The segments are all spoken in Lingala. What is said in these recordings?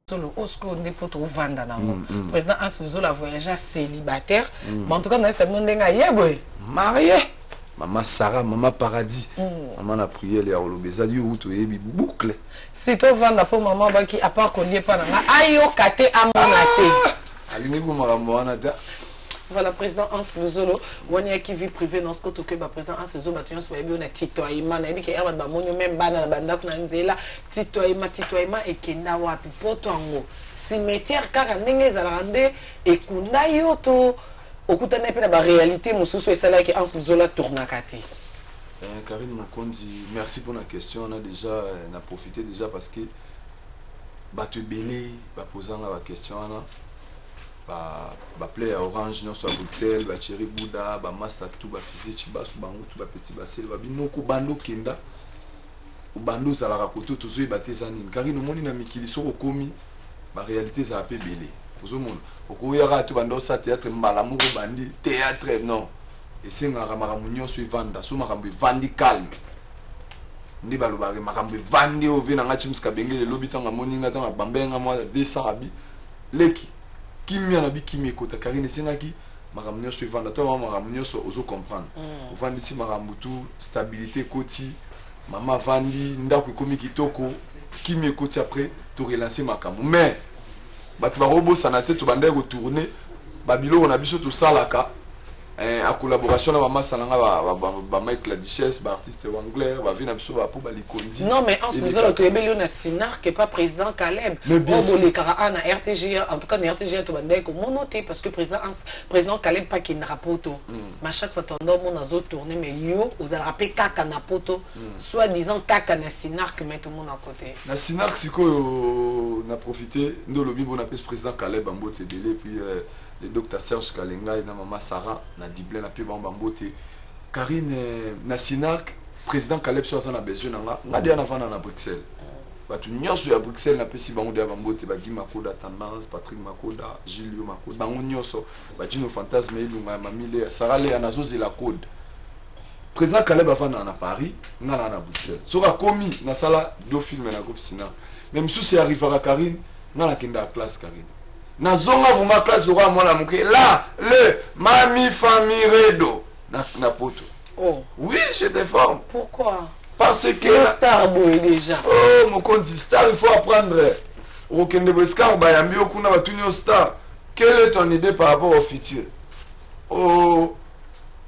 Solo Osco n'est pas trop vanda na mo. Président Hans Zola voyageur célibataire. Mais en tout cas, dans ce monde nga yeboy. Marié. Maman Sarah, maman Paradis. Maman a prié les Aolobeza du route yebi boucle. Si tu vanda pour maman ba qui à part collier pas na ayo kate amonate. Alingi ko makambo wana ta. Voilà, président Hans Zolo, wanya qui vit privé dans ce côté que président Hans Zolo batuyon soit bien na titoyema na biki erba ba monyo même bana na banda kuna nzela titoyema et kenda wapi poto ngo cimetière kaka ndenge za rande et kunda yoto okutana pe na ba réalité mususu esala ki Hans Zolo tourna kati. Karine Mokonzi, merci pour la question. On a déjà profité déjà parce que batu belé ba posant la question là. Ba play à Orange non soit Bruxelles ba Thierry Bouda ba master tout ba fils Chiba sou bango tout ba petit basel ba binoko bando kenda o bando za la rakoto to zo ba tezani car no moni na mikili so komi ba réalité za pe belé to mona oko ya tout bando sa théâtre mbala mo bandi théâtre non et c'est ngara makambo nyonso ivanda so makambo vandi calme ndi baloba makambo vandi o vina ngati mska bengele lobi tanga moni ngata bambenga mo 200 abi leki kimia na bikimi ekota Karine sengaki makambo nyonso evanda to makambo nyonso ozo comprendre ovandi si makambo tu stabilité koti mama vandi ndako ekomi kitoko kimi ekoti après to relancer makambo mais bato ba robo sana te to banda retourner babilo na biso to salaka en collaboration na mama salanga ba Mike la Duchesse ba artiste anglais ba vina biso ba po ba likonzi. Non mais en ce moment to ebeli na Sinar que pas président Caleb obole kara na RTG en tout cas na RTG to banda ko monoté parce que président Caleb pas qui na rapoto mais chaque fois tondo mon azo tourner mais yo aux a rappelé kaka na poto soit disant kaka na Sinar que met tout le monde à côté na Sinar siko na profité ndo lobi bon appel président Caleb ambote belé puis le docteur Serge Kalenga et na maman Sarah na Diblé na pied bambote Karine na Sinark président Caleb so na besoin nga ngadi na vana na Bruxelles batu nyonso ya Bruxelles na pesi bango de bambote ba Guy Makoda Tendance Patrick Makoda Julio Makoda bango nyonso ba Dino Fantasme ilunga mamile Sarah le anazozi la code président Caleb avana na Paris ngana na Bruxelles so ka komi na sala do film na groupe Sinark même si c'est arrivera Karine ngana kenda classe Karine na zonga vuma classe roi moi la muke là le mami famille redo na poto. Oh oui je te forme. Pourquoi? Parce que le star boy déjà oh mon compte star il faut apprendre okende boscar ba yambi okuna batunyo star. Quelle est ton idée par rapport au futur? Oh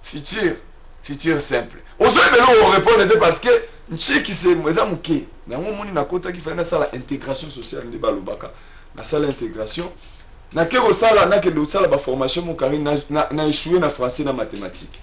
futur simple ozo melo répondre parce que nchiki c'est mweza muke na ngomoni na kota ki fana ça la intégration sociale ndi balobaka na ça l'intégration na kero sala na kende usala ba formation mon Karine na échoué na français na mathématiques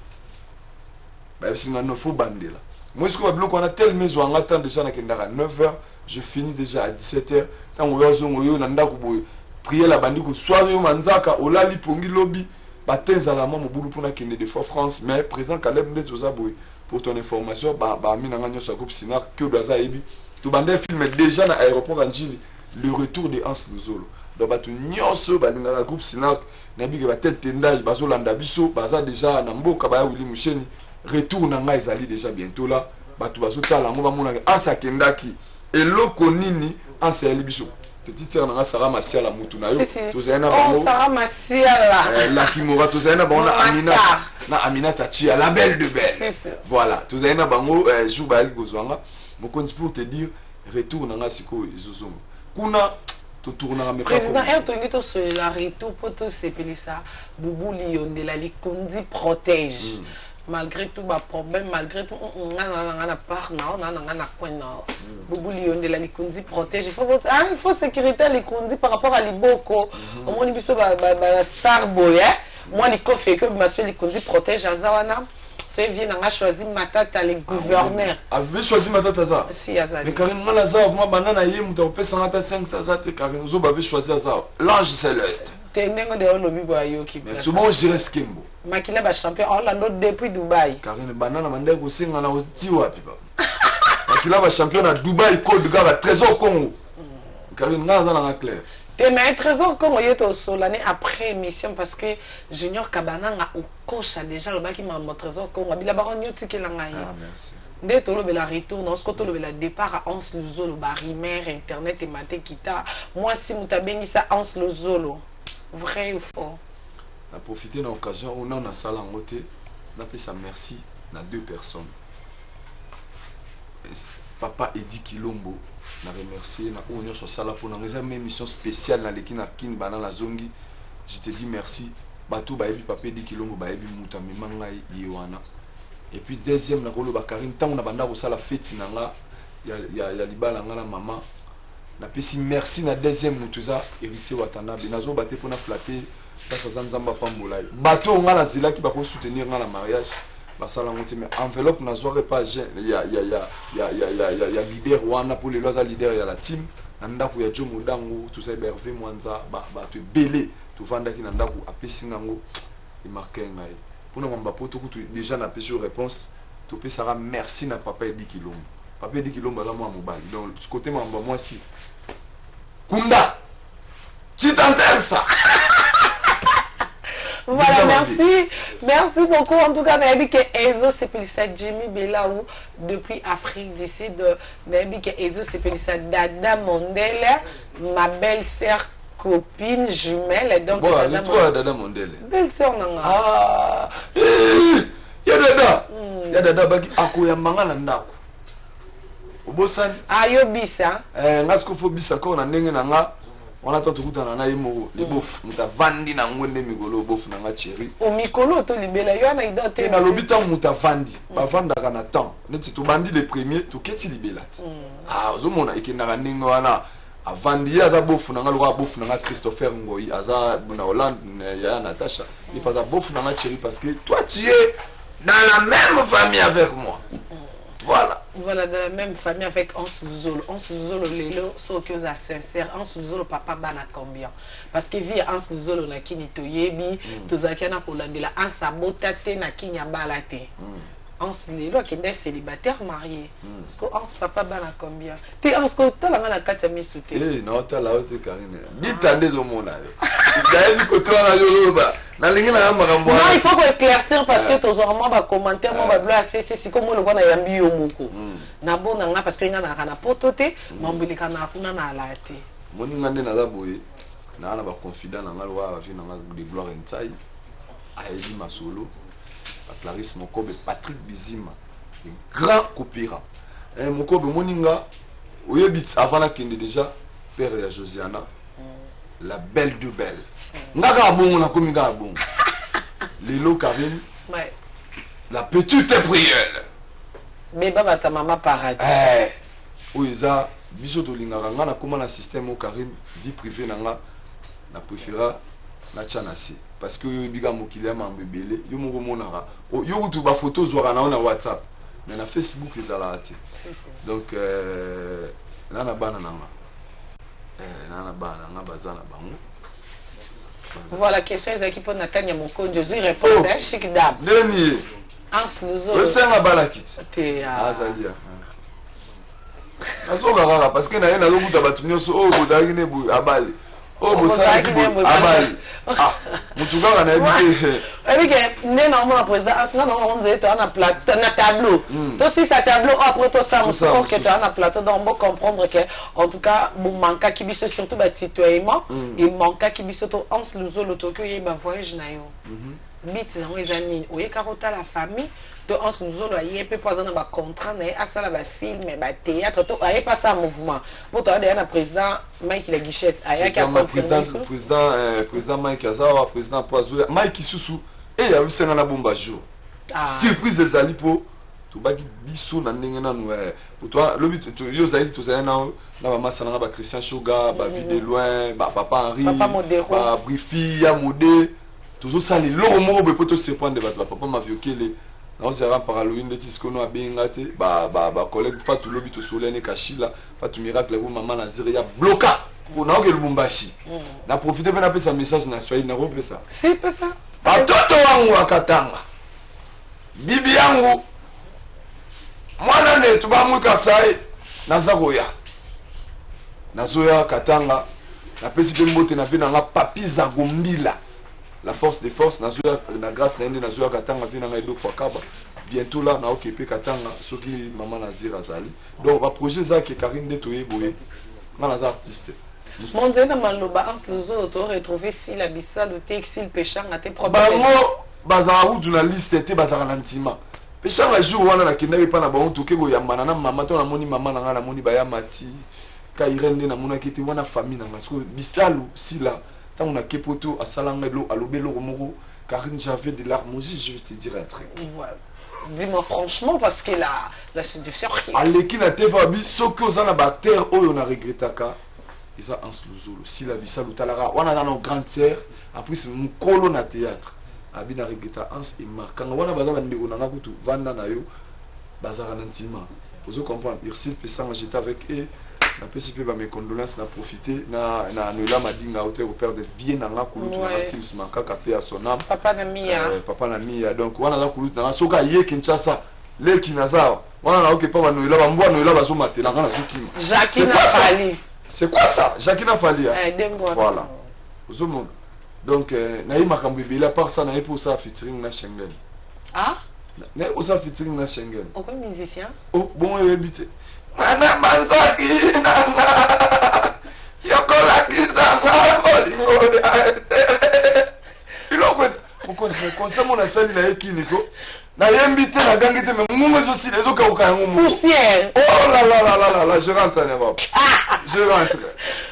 ba singa no fo bandela moi ce que bloc on a tellement zo en attend déjà na kenda à 9h je finis déjà à 17h tant on yo na ndako boy prier la bandi ko soir yo manzaka olali pongi lobby ba tenza la mama bulu pona kende de for France mais présent Caleb ndeto za boy pour ton information ba mina nganya so groupe Sinar que doza ebi to bande film déjà na aéroport Anjili le retour de Hans Zolo donc batu nyonso balinga la groupe Sinar na bige ba tête tendai bazo landa biso baza déjà na mboka ba Willy Musheni retour na ngai ezali déjà bientôt là batu bazo tala ngo ba mona asa kendaki eloko nini asa eli biso petite sœur na Sarah Masiala mutu na yo tozana bango Sarah Masiala la Kimora tozana bango na Aminata Chia la belle de belle voilà tozana bango jour ba ali gozwanga mokonzi pour te dire retour na ngasiko ezozonga kuna to tourna mais pas président Ertonito solidarité pour tout ces pelisa Boubou Lyon de la Likondi protège malgré tout bas problème malgré tout on a part on a point Boubou Lyon de la Likondi protège il faut sécurité Likondi par rapport à Liboko au moins biso ba star boy moi les fait que ma soeur Likondi protège Azawana c'est vient on a choisi Matata les gouverneurs avait choisi Matata ça si Azali mais Karine moi Azar moi banana yé muto pe 105 ça te Karine zo avait choisi Azar l'ange céleste tenengo de olobi boyo ki mais souvent je reste Kimbo makila ba champion Orlando depuis Dubaï Karine banana mande ko singa na oti wapi ba makila ba champion à Dubaï Côte d'Ivoire Trésor Congo Karine ngaza na clair mais trésor Congo yeto solane après émission parce que Junior Kabana nga au coach déjà le baki ma trésor Congo bila baron yoti kelanga ah merci Dès que tu as retour, dans ce que tu as départ à Hans le Zolo, Rimer, Internet et Maté Kita, moi si tu as bien ça Hans le Zolo, vrai ou faux? On a profité de l'occasion où on a salle en côté, on a appelé ça merci à 2 personnes. Papa Eddie Kilombo, on a remercié, on a sur salle pour une émission spéciale dans l'équipe na Kin Banana Zongi. Je te dis merci. Batou ba ebi papa Eddie Kilombo ba ebi muta memanga yewana. Et puis deuxième na rolo Bakarine tant on a banda ko sala fête nanga ya libala nga la maman. Na pesi merci na deuxième mutuza héritier watana benazo baté pour na flatter face à Zanzamba Pambolai. Bateau nga la zila qui ba ko soutenir nga la mariage. Basala ngote mais enveloppe na zoire pas ya leader wana pour les lois leader ya la team. Ndako ya Jomo Dango tout ça Hervé Mwanza ba te belé tout vanda ki ndako apesi ngango et marqué ngai. Pour nous mamba poto ku déjà na pesi réponse to pe sera merci na papa Eddie Kilombo. Papa Eddie Kilombo là moi mobile. Donc ce côté mamba moi si Kunda tu t'intéresses ça. Voilà, merci. Merci beaucoup. En tout cas, Nabi que Ezo Sepelissa Jimmy Belaou depuis Afrique d'ici de Nabi que Ezo Sepelissa Dada Mondele, ma belle-sœur copine jumelle. Donc, bon, Dada Mondele. Belle-sœur Nanga. Ah, ya Dada baki akoya mangana ndako. Obosani. Ayo bisa. Ngasko fo bisa ko na ndenge nanga. On attend tout le temps, les bofs, nous avons vendu dans le micolo, bof dans la chérie. Au micolo, tu libères, il y a une identité. Dans l'hôpital, nous avons vendu. Pas vendre dans le temps. Nous avons vendu les premiers, tu qu'est-ce libéré? Ah, Zomona, et qui n'a rien n'ingwana. A vendu, à bof dans le roi bof dans la Christopher Ngoyi, à za dans Hollande, il y a Natacha. Il passe à bof dans la chérie parce que toi, tu es dans la même famille avec moi. Voilà. Voilà, dans la même famille avec Hans Zolo. Hans Zolo, Lelo, so que ça sincère. Hans Zolo, papa, bana combien? Parce que via Hans Zolo, na kini to yebi, to zakana pour la de la Hans sabotate, na kini abalate. Hans Lelo, qui est célibataire marié. Parce que Hans papa, bana combien? Tu Hans, quand tu as la carte, tu as sauté. Eh, non, tu as la haute carine. Dis-tu au monde. D'ailleurs, quand tu as la yoruba. Non, il faut éclaircir parce que tous les commentaires c'est comme le voit na yambi yomoko na bon na parce que ina na kana potote mambilika na kuna na alate moni ngande na za boye na ba confident na ngalwa vi na de gloire inside Aïdi Masolo Clarisse Mokobe Patrick Bizima le grand coopérant Mokobe moninga oyebit avant la kende déjà père de Josiana la belle de belle. Ngaka bongo na komi ngaka bongo. Lelo Karine. Ouais. La petite prière. Mais baba ta maman paradis. Oui ça biso to lingaka nga na koma na système au Karine vie privée nanga na préféra na chanasi parce que yo biga mokili ya mambebele yo moko monaka yo tu ba photo zwaka na WhatsApp mais na Facebook ezala ati. Donc na bana nanga. Na bana nga bazana bango. Voilà, question est qui peut Natania Moko, je suis réponse à chic dame. Neni. Ans nous le sein à balakit. Ah Zalia. Nasoka kaka parce que na yena lokuta batunyo so o bodaki ne bu abali. O bosaki abali. Ah, mutuka na ebike. Ebike né normalement président asna normalement on était en plateau na tableau. Donc si ça tableau après tout ça on que tu as un plateau donc on peut comprendre que en tout cas bon manka qui bisse surtout ba titoyement et manka qui bisse to ans luzo lotoko ye ba voyage na yo. Bit na ezani oye karota la famille to ans luzo lo ye peut pas dans ba contrat na asala ba film ba théâtre to aye pas ça mouvement. Pour toi derrière président Mike la guichesse aya qui a président Mike Azawa président Poazo Mike Isusu et ya usanga na bomba jour. Surprise ezali po to baki biso na ndenge nanu pour toi le but yo zaidi to za na ba masana na ba Christian Shoga ba vie de loin ba papa Henri ba Brifi ya modé toujours ça les logo moko be poto se prendre ba papa ma viokele na ozera paraloine de tiskono abengate ba collègue Fatou lobi to solene kashila Fatou miracle pour maman na Ziria bloka pour na ke Lubumbashi na profiter ben appeler sa message na Swahili na repre ça si peut ça batoto wangu akatanga bibi yangu mwana netu bamwika sai nazakoya nazoya katanga na pesi pe mbote na vina nga papi zagombila la force des forces nazoya na grâce na ende nazoya katanga vina nga edo kwa kaba bientôt là na okepe katanga soki maman Nazir azali donc ba projet za ke Karine de toye boye na les artistes mon dieu na maloba ans les autres retrouver si la bissa de textile péchant à tes problèmes bango bazala ou journaliste te bazala nantima péchant la jour wana na kenda pa na ba on toke go yambana na mama to na moni mama na ngala moni ba ya mati ka irende na mona kiti wana famille na ngasko bisalu sila tant on a kepoto asalanga lo alobelo romoro Karine j'avais de larmes je vais te dire un truc voilà. Dis-moi franchement parce que la séduction aleki na tevabi soki oza na bacteur oyo na regretaka eza Ans Luzolo si la bisalu talara wana na grande sœur après c'est mukolo na théâtre abi na regreta Ans et markanga wana baza bandeko na kutu vanda na yo bazara na ntima ozo comprendre Ursule Pesanga j'étais avec eux na PCP ba mes condoléances na profiter na Noëlla Madinga auteur au père de Vienne na kulutu na Sims Makaka fait à son âme papa na mia donc wana na kulutu na soka ye Kinshasa le kinaza wana na okepa ba Noëlla ba mbwa Noëlla bazo matela na zokima Jacqueline Fali c'est quoi ça Jacqueline Fali voilà ozo mon donc na yi makambo ebela par ça na yi pour ça featuring na Schengen ah na osa featuring na Schengen aucun musicien oh bon ebité Mana manzaki nanga yokola kizanga bolingo ya iloko mukonzi konsamo na sali na ekiniko na yembite na gangite me mungu zo si lezo ka ukangu mungu poussière oh là je rentre na baba je rentre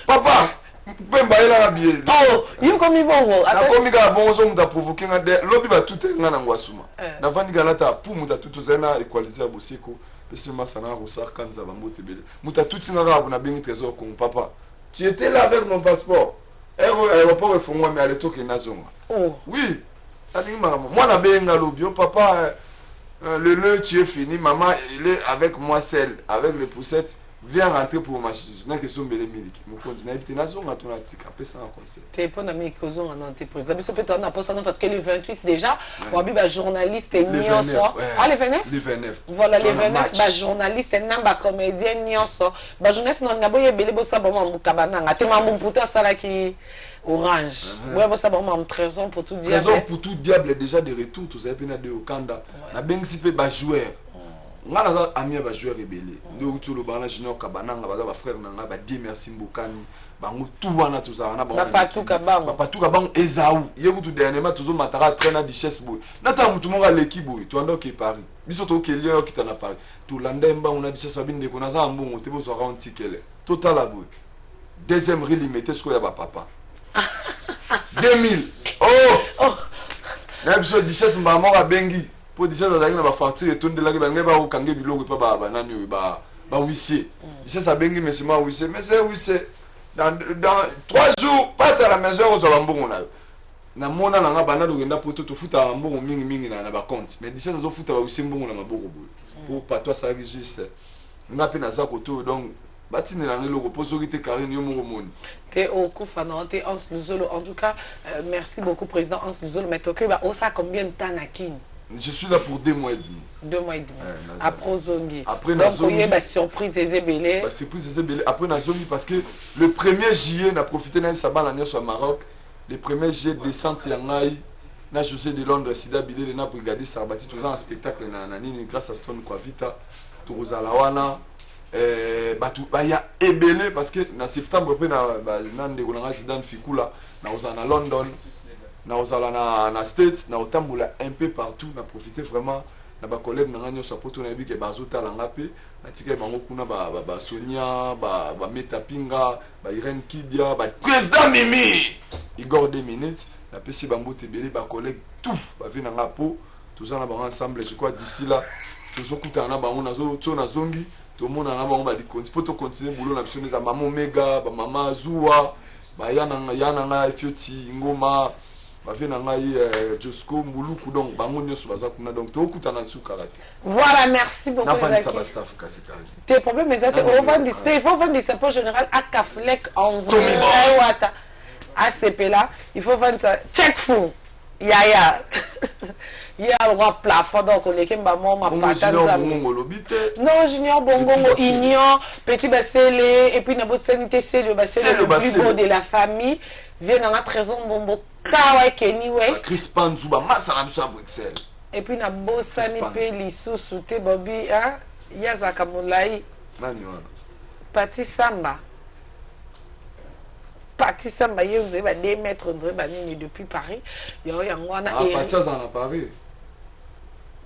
papa bemba ila na biye oh yo komi bongo na komi ga bongo zo muta provoquer nga de lobi ba tout nga na ngwasuma na vandi ga lata pu muta tout zena equaliser bosiko Laisse-moi ça n'a pas quand ça va monter belle. Muta tout singa rabu na bengi trésor con papa. Tu étais là avec mon passeport. Aéroport efongwa mais allez toke nazonga. Oh. Oui. Tadi maman. Moi na benga lobio papa le tu es fini maman il est avec moi seul avec les poussettes. Viens rentrer pour ma chose. Na question belle miliki. Mon continent était nazonga ton atika après ça en concert. T'es pas na mikozo en entreprise. D'abord ça peut être na poste parce que le 28 déjà wabi ba journaliste nyonso. Ah le 29 le 29. Voilà le 29 ba journaliste namba comédien nyonso. Ba journaliste na boye bele bo sa ba mo kabananga. Te mambu puta sala ki orange. Ouais bo sa ba mo trésor pour tout diable. Trésor pour tout diable déjà de retour tous avez pena de Okanda. Na bengi pe ba joueur. Nga naza ami ba joueur rebelle ndo utulu bana junior kabananga baza ba frère nanga ba di merci mbokani bango tout wana tuzana na ba patuka bango ezau yekutu dernièrement tuzo matara traîner duchesse boy nata mutu monga l'équipe boy tu ando ke Paris biso to ke lien okita na Paris to landemba on a dit ça binde ko naza mbongo te bozo round tikele total la boy deuxième rille mettait ce ko ya ba papa 2000 oh na biso duchesse mbamo ka bengi pour déjà dans la facture et tout de la gueule ba okange biloko pa ba nani ba huissier c'est ça bengi mais c'est moi huissier mais c'est huissier dans 3 jours passe à la maison aux ambongo na mona na nga bana dokenda poto to futa ambongo mingi na ba compte mais déjà zo futa ba huissier mbongo na maboko boy pour pas toi ça registre nga pe na za koto donc batine na ngelo ko soki te Karine yo moko moni te okufa na te Ans Luzolo en tout cas merci beaucoup président Ans Luzolo mais to que ba osa combien de temps na kin. Je suis là pour 2 mois et demi. 2 mois et demi. Après Zongi. Après Nazongi. Donc, il y a une surprise Ezebele. Surprise Ezebele. Après Nazongi, parce que le 1er juillet, on a profité de Sabah l'année sur le Maroc. Le 1er juillet, descente Yangaï. Na José de Londres, Sida Bidé, na Brigadier Sarbati, tout ça en spectacle grâce à Stone Kwavita, Tourouzalawana. Il y a Ebele parce que en septembre, après, on a Zidane Fikula, on a London. Na ozala na States na otambola un peu partout na profiter vraiment na ba collègue na nganyo sapoto na bike bazota la ngape na tika bango kuna ba Sonia ba Metapinga ba Irene Kidia ba président Mimi Igor 2 minutes na pesi bambo tebele ba collègue tout ba vina ngapo tous en ba ensemble je crois d'ici là tous okuta na bango na zongi to mona na bango ba di poto continuer boulot na biso za maman Omega ba mama Zua ba yana nga Fioti Ngoma bafena ngai Josco Mbuluku donc bango nyoso baza kuna donc to kutana sukara. Voilà, merci beaucoup. Na vandi ça staff kasi kari. Tes problèmes exact on vend des il faut vendre des support général à Kaflek en vrai wata ACP là, il faut vendre ça check fou. Ya le roi plafond donc on est que maman ma patane ça. Non, junior bongo ignon petit basselé et puis na bosanité c'est le plus beau de la famille. Vient dans la trésor bombo kawa keni west Chris Panzuba massa na biso à Bruxelles Et puis na bosani pe lisusu te bobi hein yazaka molai. Nani wana? Pati Samba. Pati Samba ye vous avez 2 mètres nini depuis Paris. Yo yangwana et Pati ça à Paris.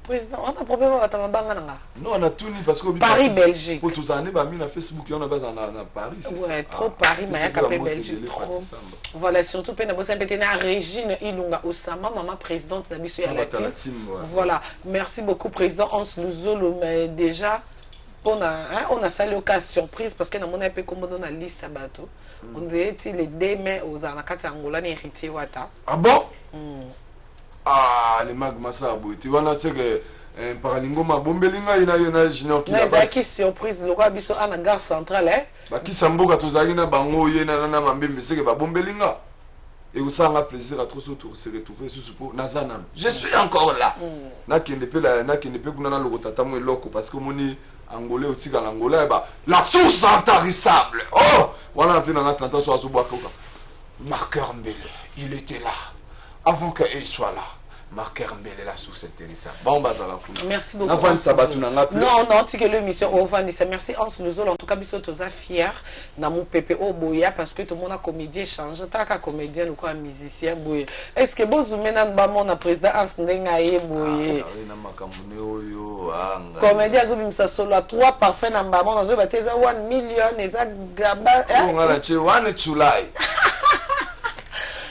Président, on a problème avec ta banga. Non, on a tout ni parce que Paris Belgique. Pour tous années ba mis na Facebook on a base en Paris, c'est ça. Ouais, trop Paris mais capé Belgique. Voilà, surtout pe na bossa pété na Régine Ilunga Osama, maman présidente na biso ya la team. Voilà, merci beaucoup président Hans Luzolo mais déjà on a salué au cas surprise parce que na mona pe comme dans la liste à bateau. On dirait les 2 mai aux anakati Angola ni héritier wata. Ah bon? Ah, les magmas ça abouti. On a c'est que paralingo ma bombelinga ina junior qui la base. Mais surprise le roi biso à la gare centrale hein. Ba ki samboka tozali na bango yena na mambembe c'est que ba bombelinga. Et vous ça a plaisir à trop se retrouver sous pour Nazanan. Je suis encore là. Na kende pe la na kende pe kuna na lokotata mo eloko parce que moni angolais otika l'angola ba la source intarissable. Oh, voilà fait dans 30 ans sur azuboakoka. Marqueur Mbele, il était là. Avant qu'il soit là, Marqueur Mbele la sous intéressant. Bon bazala. Merci beaucoup. Non, tu que l'émission au Van merci Hans Luzolo en tout cas biso toza fier na mon pépé au boya parce que tout le monde a comédien change ta ka comédien ou quoi musicien boye. Est-ce que bozumena ba mon président Hans ndenga ye boye. Na makamune oyo anga. Comédien zo bimsa solo 3 parfait na ba mon zo bateza 1 million eza gaba. On ngala che 1 July.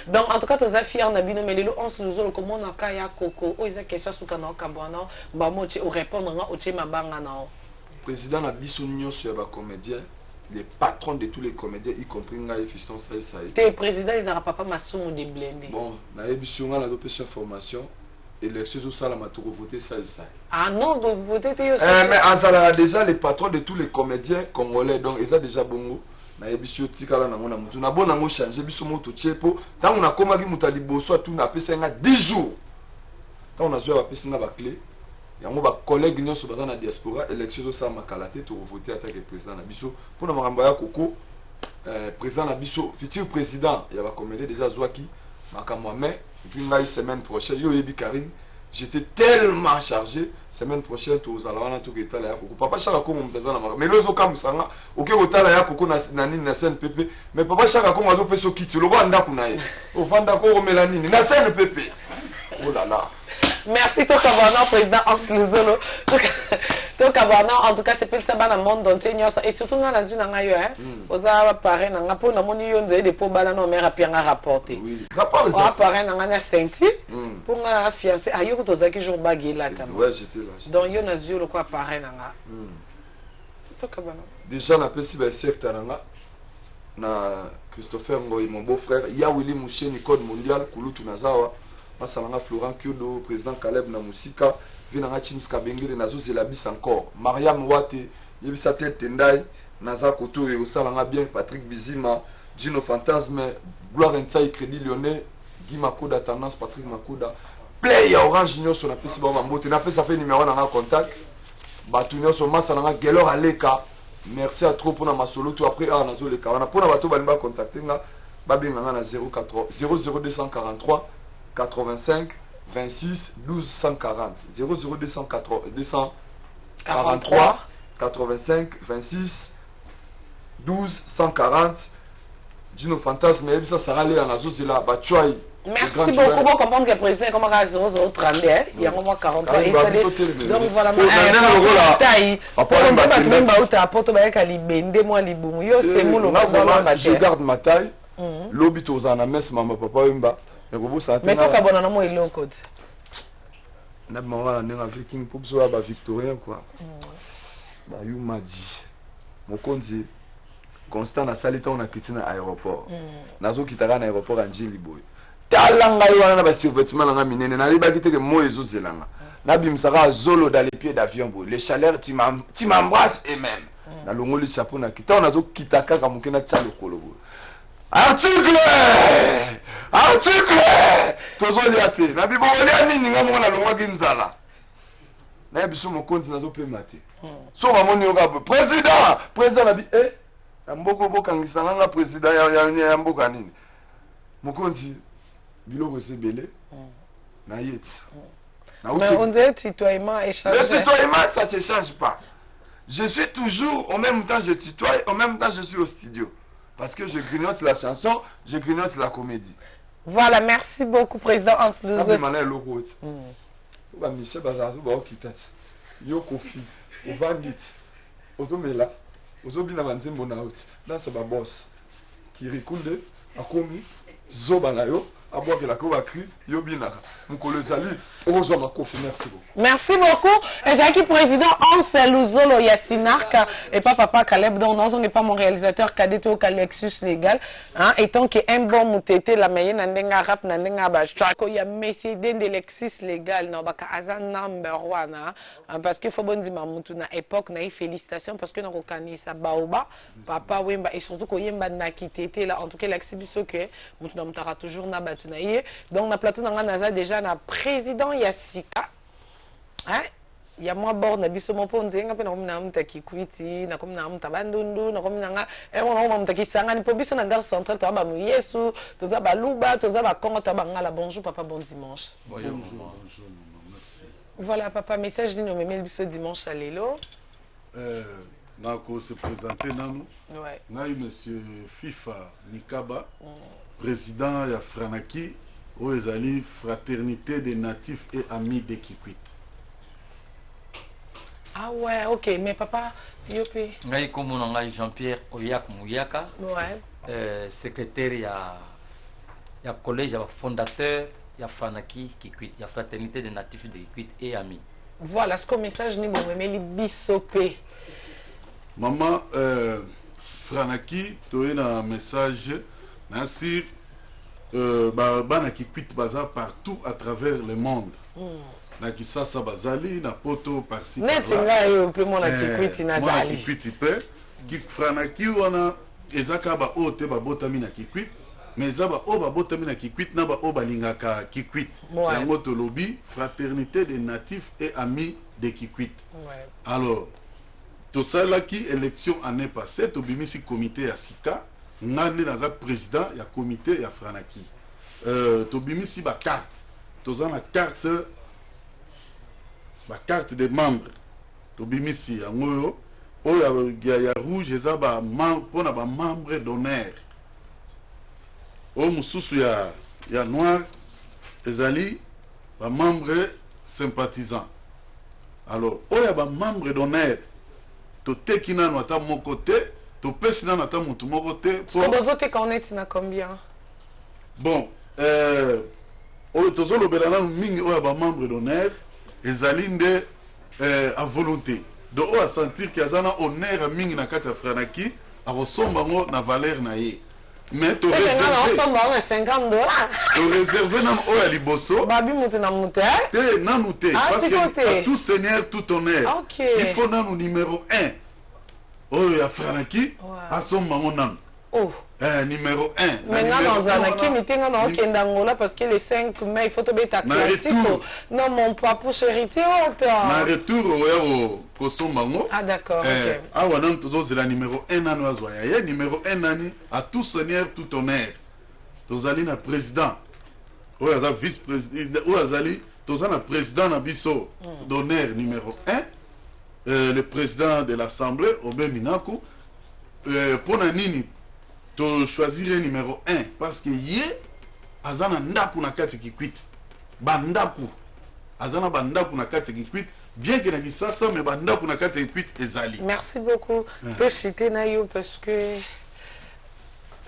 Donc en tout cas tu es fier na bino mais le 11 nous comment on a kaya koko o isa question suka na okabwana ba moche o répondre nga o chema banga na président na biso nyonso ya ba comédien les patrons de tous les comédiens y compris nga et fiston ça te président ils aura papa masumu de blende bon na ebiso nga na dopession formation élection au sala maturo voter ça ah non vous votez mais azala déjà les patrons de tous les comédiens congolais donc ils a déjà bongo na yebisio tikala na ngona mutu na bona ngo changer biso moto tiepo tangu na koma ki mutali boso tu na pesa nga 10 jours tangu na zo ba pesa nga ba clé yango ba collègue nyonso baza na diaspora élection ça makalate to voter attaque président na biso pour na makambo ya koko président na biso futur président ya ba comédie déjà zwaki makambo mais et puis ngai semaine prochaine yo yebi Karine j'étais tellement chargé semaine prochaine tous alawana tout que tala ya koko papa chaka ko mutazana mais lozo kamsanga oke kotala ya koko na nini na scène pepe mais papa chaka ko ngazo peso kiti lo banda kuna ye ofanda ko romela nini na scène pepe oh là là merci to kabana président Hans Luzolo to kabana en tout cas c'est plus ça dans le monde entier et surtout dans la zone nga yo hein oza paré na nga po na moni yo nzé de po bala no mère apia nga rapporter oui rapport ça paré na nga na senti pour nga fiancé ayo to za ki jour bagé là ouais j'étais là donc yo na zio le quoi paré na nga to kabana déjà na pesi ba secteur nga na Christopher Ngoy mon beau-frère ya Willy Moucheni code mondial kulutu nazawa Masalanga Florent Kyodo, président Caleb na musika, vinanga Chims Kabengere nazo zelabis encore. Mariam Wate, yebisa tel tendai, naza koto et osalanga bien Patrick Bizima, Gino Fantasme, Gloire Ntsai Crédit Lyonnais, Guy Makoda Tendance Patrick Makoda. Play ya Orange Union sur na pesi ba mbote na pesa fait numéro na contact. Batu nyonso masalanga Gelor Aleka. Merci à trop pour na masolo tout après nazo le kawana. Pour na bato balimba contacter nga babenga na 00243 85 26 12 140 00243 85 26 12 140 Dino Fantasme et ça sera là na zozela batchoi. Merci beaucoup pour comprendre que le président comment 0032 il y a moins 43 et ça donc voilà je garde ma taille l'obito aux anames maman papa imba mais toi kabona na mo eloko te na maman na nga viking pour so ba victorien quoi ba yu madi mokonzi constant na salita on a quitté na aéroport nazo kitaka na aéroport anjili boy talanga wana na ba survêtement nga minene na liba kiteke mo ezo zelanga na bimsaka zolo dans les pieds d'avion boy les chaleurs tu m'embrasses et même na longoli chapeau na kita nazo kitaka ka mukena tchalo kolo boy article tozoliate na bibolia nini nga mona longwa kinzala na biso mokonzi nazo pema te so bamoni yoka président na bi na mboko bokangisa nga président ya mboka nini mokonzi biloko sebele na yetsa Mais on dirait tutoiement échangé. Le tutoiement, ça ne change pas. Je suis toujours, en même temps je tutoie, en même temps je suis au studio. Parce que je grignote la chanson, je grignote la comédie. Voilà, merci beaucoup, Président Hans Luzo. Michel Bazazo, yo kofi, ovandit, ozomela, ozobina banzembo na out, dans sa boss, qui rikunde, akomi, zoba na yo, aboke la kobakri, yo bina, mukolo zali, ozo ma kofi, merci beaucoup. Merci beaucoup. Et président Hans Luzolo Yasinark et pas papa Caleb, donc non, on n'est pas mon réalisateur cadet au Calexus légal, hein, étant que un bon moutété la meilleure nandenga rap nandenga bachako ya messie de Lexus légal non baka azan number 1 hein, parce que faut bon dire mamutu na époque na félicitations parce que na kokanisa baoba papa wemba et surtout ko yemba na kitete là en tout cas l'exhibition que mutu na mutara toujours na batu na ye donc na plateau na naza déjà na président Yasika. Hein? Il y a moi bord na biso mo ponze nga pe na komina mta kikwiti na komina mta bandundu na komina nga e mo mta kisanga ni po biso na gare centrale to ba mu Yesu to za ba luba to za ba kongo to ba ngala bonjour papa bon dimanche. Bonjour merci. Voilà papa message ni no memel biso dimanche à lelo. Nako se présenter nanu. Ouais. Na monsieur FIFA Nikaba président ya Franaki où ezali fraternité des natifs et amis de Kikwit. Ah ouais, ok, mais papa, yopi. Ngai komona ngai Jean-Pierre Oyak Mouyaka. Ouais. Secrétaire ya collège ya fondateur ya Franaki Kikwit, ya fraternité des natifs de Kikwit et amis. Voilà ce que message ni bon mais les bisopé. Maman Franaki toyena message Nasir bana Kikwit baza partout à travers le monde. Na kisasa bazali na poto par-ci par-là. Netinga yo pe mona Kikwit na zali. Kikwit pe ki Franaki wana ezaka ba ote ba botami na Kikwit mais ezaba o ba botami na Kikwit na ba o balingaka Kikwit. Yango to lobby fraternité des natifs et amis de Kikwit. Ouais. Alors to salaki élection année passée to bimisi comité ya Sika ngane naza président ya comité ya Franaki. To bimisi ba carte. To za na carte ba carte de membres to bimisi yango oyo ya rouge eza ba pona ba membre d'honneur o mususu ya noir ezali ba membre sympathisant. Alors oyo ba membre d'honneur to teki nanu ata moko te to pesi nanu ata mutu moko te Pour voter quand on est na combien? Bon oyo tozolobela nanu mingi oyo ba membre d'honneur ezali nde à volonté donc on va sentir qu'il y a un honneur mingi na kati ya Franaki akosomba ngo na valeur na ye mais to réserver nanu oyo ya liboso babi mutu na mutu te nanu te parce que tout seigneur tout honneur il faut nanu numéro 1 oyo ya Franaki asomba ngo nanu numéro 1. Maintenant, dans un qui meeting, on a Kendangola parce que les 5 mai, il faut te mettre à non, mon papa, hérité autant. Na retour, au Kosomango. Ah, d'accord. Ah, ouais, non, tout c'est la numéro 1 à nous. Numéro 1 nani à tout seigneur, tout honneur. Tous allez na président. Ou à vice-président. Ou allez, tous allez na président na biso d'honneur numéro 1. Le président de l'Assemblée, Obé Minaku. Pour Nanini. To choisir numéro 1 parce que yé azana ndaku na kati Kikwit bandaku azana bandaku na kati Kikwit bien que na kisasa mais bandaku na kati Kikwit ezali. Merci beaucoup. Peut citer nayo parce que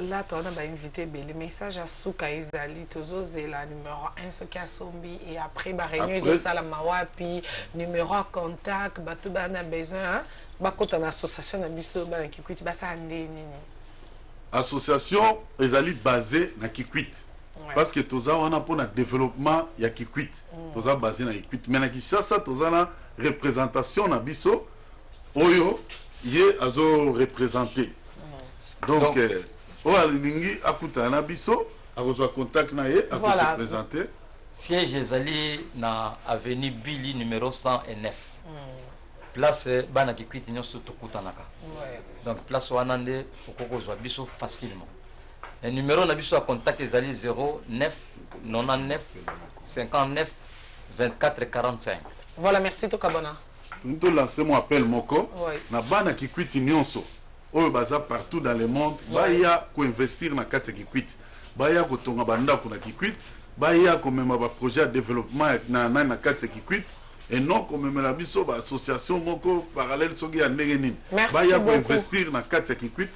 là tu as invité les messages à Souka ezali tozo zela numéro 1 ce qui a sombi et après ba réunion zo sala mawapi numéro contact batu bana besoin ba kota na association na biso ba Kikwit ba sa ndeni. Association ezali basée na Kikwit parce que toza wana pour na développement ya Kikwit toza basé na Kikwit mais na Kinshasa toza na représentation na biso oyo ye azo représenter donc oyo alingi akuta na biso akozwa contact na ye a se présenter. Siège ezali na avenue Billy numéro 109 place bana Kikwit nyonso tokutanaka. Donc place wanande okokozwa biso facilement. Le numéro na biso à contact ezali 09 99 59 24 45. Voilà, merci to Kabona. Nous lancer mon appel moko. Oui. Na bana qui quitte nyonso. Oyo baza partout dans le monde, baya ko investir na kati qui quitte. Baya ko tonga banda ko na qui quitte. Baya ko mema ba projet de développement na kati qui quitte. Et non ko mema la biso ba association moko parallèle soki ya ndenge nini. Baya ko investir na kati qui quitte.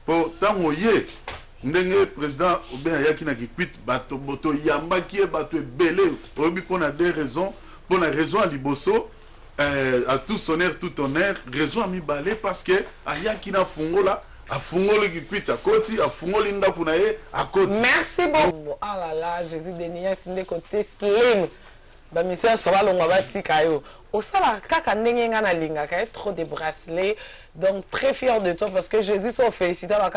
Pour tango ye ndenge président Oben yaki na qui quitte bato boto yamba ki bato ebele. Obi pona des raisons, pour la raison à liboso. À tout honneur, tout honneur, raison à mi balé parce que ayaki na fungola, a fungoli qui quitte à côté, a fungoli nda kunaye à côté. Merci beaucoup. Ah là là, Jésus de Nias, de côté slim. Bah, monsieur, ça va l'on va tikayo. Au sala, kaka ndenge nga na linga, kaya trop de bracelets. Donc, très fier de toi parce que Jésus s'en félicite. Alors,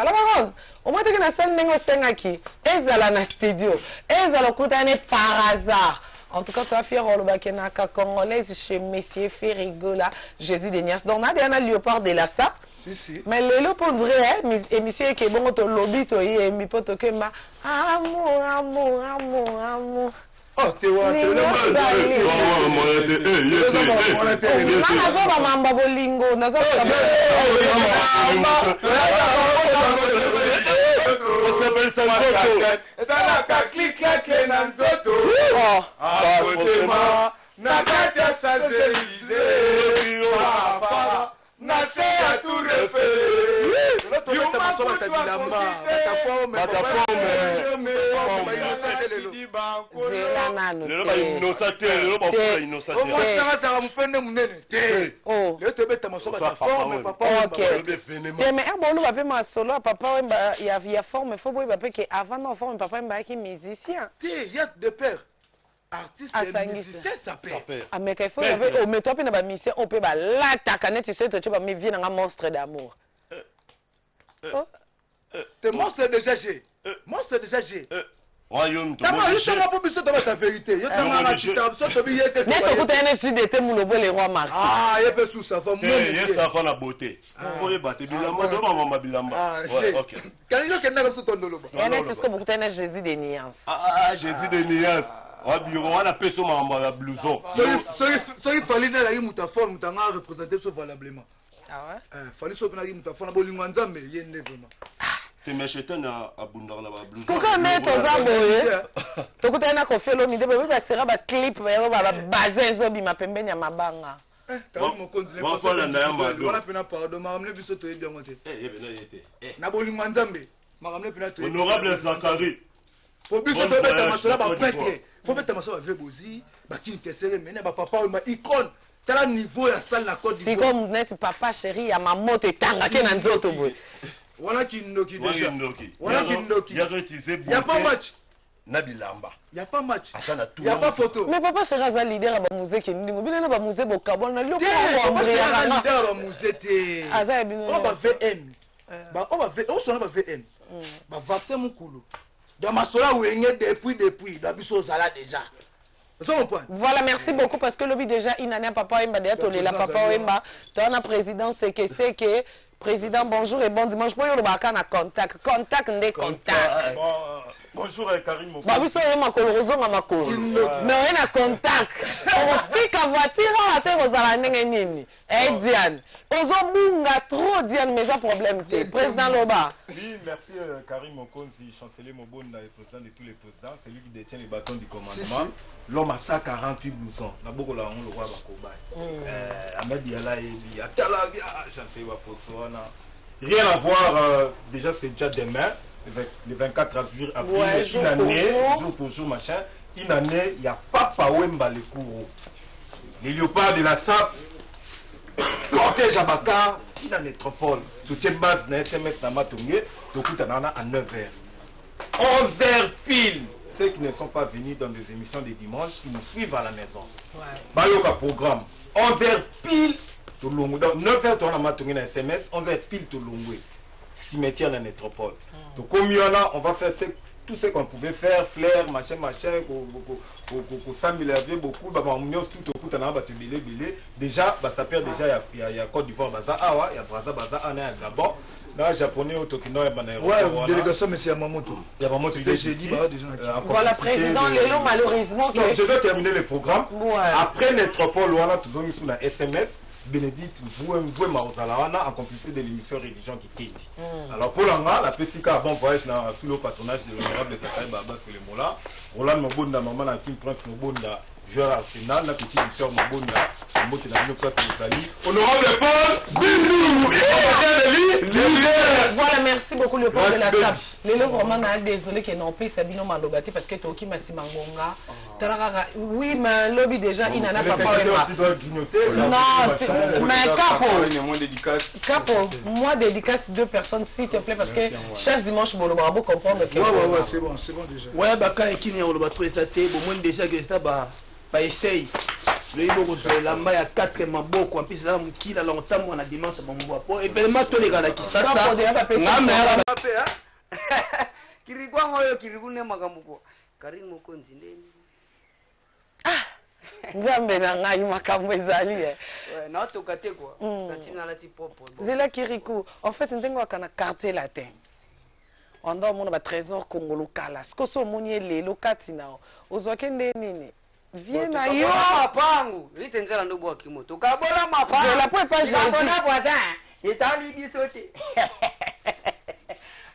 au moins, tu as scène ndenge sengaki. Ezala na studio. Ezala koutane par hasard. En tout cas, toi, fier au Bakenaka congolaise chez Messier Ferrigola, Jésus de Nias. Donc, on a un léopard de la SAP. Si. Mais le lot pour vrai, émission qui est bon, au lobby, tu es mi poto que ma amour. Oh, t'es ouais, t'es le artiste et musicien, ça paie. Ah, mais il faut au métro, puis on musicien, on peut la tacanet, tu sais, tu vas me vivre un monstre d'amour. T'es monstre déjà G. Monstre déjà G. Royaume de Montréal. Je t'en plus de ta vérité. Je t'en ai dit, les rois marqués. Ah, il y a peu sous sa femme. Il y a sa femme à beauté. Faut y battre. Bilamba, maman Bilamba. Ok. Quand il y a quelqu'un sur ton dolo. Il y a tout ce que vous tenez Jésus des nuances. Ah, Jésus des nuances. On a payé sur ma blouson. Soyez fallait dans la mutaforme, tu as représenté ça valablement. Ah ouais? Fallait sur la mutaforme, on a dit, mais il y a vraiment. Tu m'as acheté à Bundar la blouson. Pourquoi mettre aux aboyés? Tu as un café l'homme, il sera un clip, il va baser zobi ma pembe ya mabanga. Mon compte, on a pris un pardon, ma ramené biso to bien monté. Na boli manzambe, ma ramené pina to. Honorable Zakari. Faut biso to mettre ma sola ba prêtre. Faut mettre ma sola ba vebozi, ba ki kesere mena ba papa ma icône. Tel niveau ya salle la Côte d'Ivoire. Si comme net papa chéri ya ma moto tanga ke na nzoto boy. Voilà qui noki déjà. Voilà qui noki. Il y a pas match. Nabilamba. Il y a pas match. Il y a pas photo. Mais papa chéri a leader ba musée qui ndingo bina ba musée bokabon na loko papa chéri a leader ba musée te. Aza bino. On va VM. Ba on va VM, on sona ba VM. Ba vaccin mukulu. Dans ma sola wenge depuis da biso sala déjà. Voilà, merci beaucoup parce que l'objet déjà inania papa Emba déjà tolé la papa Emba. Tu as un président c'est que président bonjour et bon dimanche pour le baka na contact ndé contact. Bonjour Karim Moko. Ba biso yo makolo ozonga makolo. Mais on a contact. On tika voiture on a ozala ndenge nini. Eh Diane, ozobunga trop Diane mais ça problème président Loba. Oui, merci Karim Mokonzi, chancelier Mobonda et président de tous les présidents, c'est lui qui détient les bâtons du commandement. L'homme a 148 blousons. La boko la on le voit Bakoba. Ahmed Diala et Bi Atalabia, chancelier Bakosona. Rien à voir, déjà c'est déjà demain, le 24 avril, une année, jour pour jour, machin. Une année, il n'y a pas Wemba le cours. Les léopards de la SAP, cortège à Bakar, dans la métropole. Tout est base dans SMS dans Matongé, tout est à 9h. 11h pile. Ceux qui ne sont pas venus dans des émissions de dimanche, qui nous suivent à la maison. Bayoka programme. 11h pile. Donc 9h dans la Matongé dans SMS, 11h pile tout l'ongoué. Cimetière dans la métropole. Donc comme il y en a, on va faire tout ce qu'on pouvait faire, flair, machin, pour s'améliorer beaucoup, tout au coup, déjà, ça perd déjà, il y a Côte d'Ivoire, il y a Braza, il y a Gabon, Non, japonais au Tokyo, ouais, délégation, mais c'est Yamamoto. Yamamoto, j'ai dit, voilà, président Lelo, malheureusement. Donc, je vais terminer le programme. Ouais. Après Métropole, on a toujours eu sur la SMS. Bénédicte, vous Maozalawana, en complicité de l'émission Religion qui Kate. Alors, pour la PCK avant voyage sous le patronage de l'honorable Zakai Baba Solemola, Roland Mobunda, maman Kim Prince Mobunda, joueur Arsenal, la petite victoire Mobunda, Mbote dans le place de Sali. Honorable Paul, voilà, merci beaucoup le Paul de la SAP. Lélo, vraiment, désolé qu'il n'ont pas Sabino Malobati parce que Toki Massimangonga. Oui, mais lobby déjà, il n'en a pas parlé. Non, mais Capo, moi dédicace 2 personnes s'il te plaît parce que chaque dimanche, bon, on va comprendre que. Ouais, c'est bon déjà. Ouais, bah quand il y a un trouvé ça, bon, moi déjà que ça, bah, essaye. Le Ibo, c'est la maille à 4 maboko, en plus, là, on qui a longtemps, on a dimanche, bon, on voit. Et bien, moi, tous les gars qui ça, Kirigwa moyo kirigune makambuko. Karim Mokonzi ndeni. Nzambe na ngai makambo ezali Ouais, na tokate quoi. Satina la ti popo. Zela Kirikou, en fait ndengo akana quartier latin. On doit mon ba trésor congolo kala. Ce que so monier lelo katina. Ozwake ndeni. Viens na yo pangu. Litenzela ndo bwa kimoto. Kabola mapa. Je la peux pas Jésus. Kabona voisin. Itali bisote.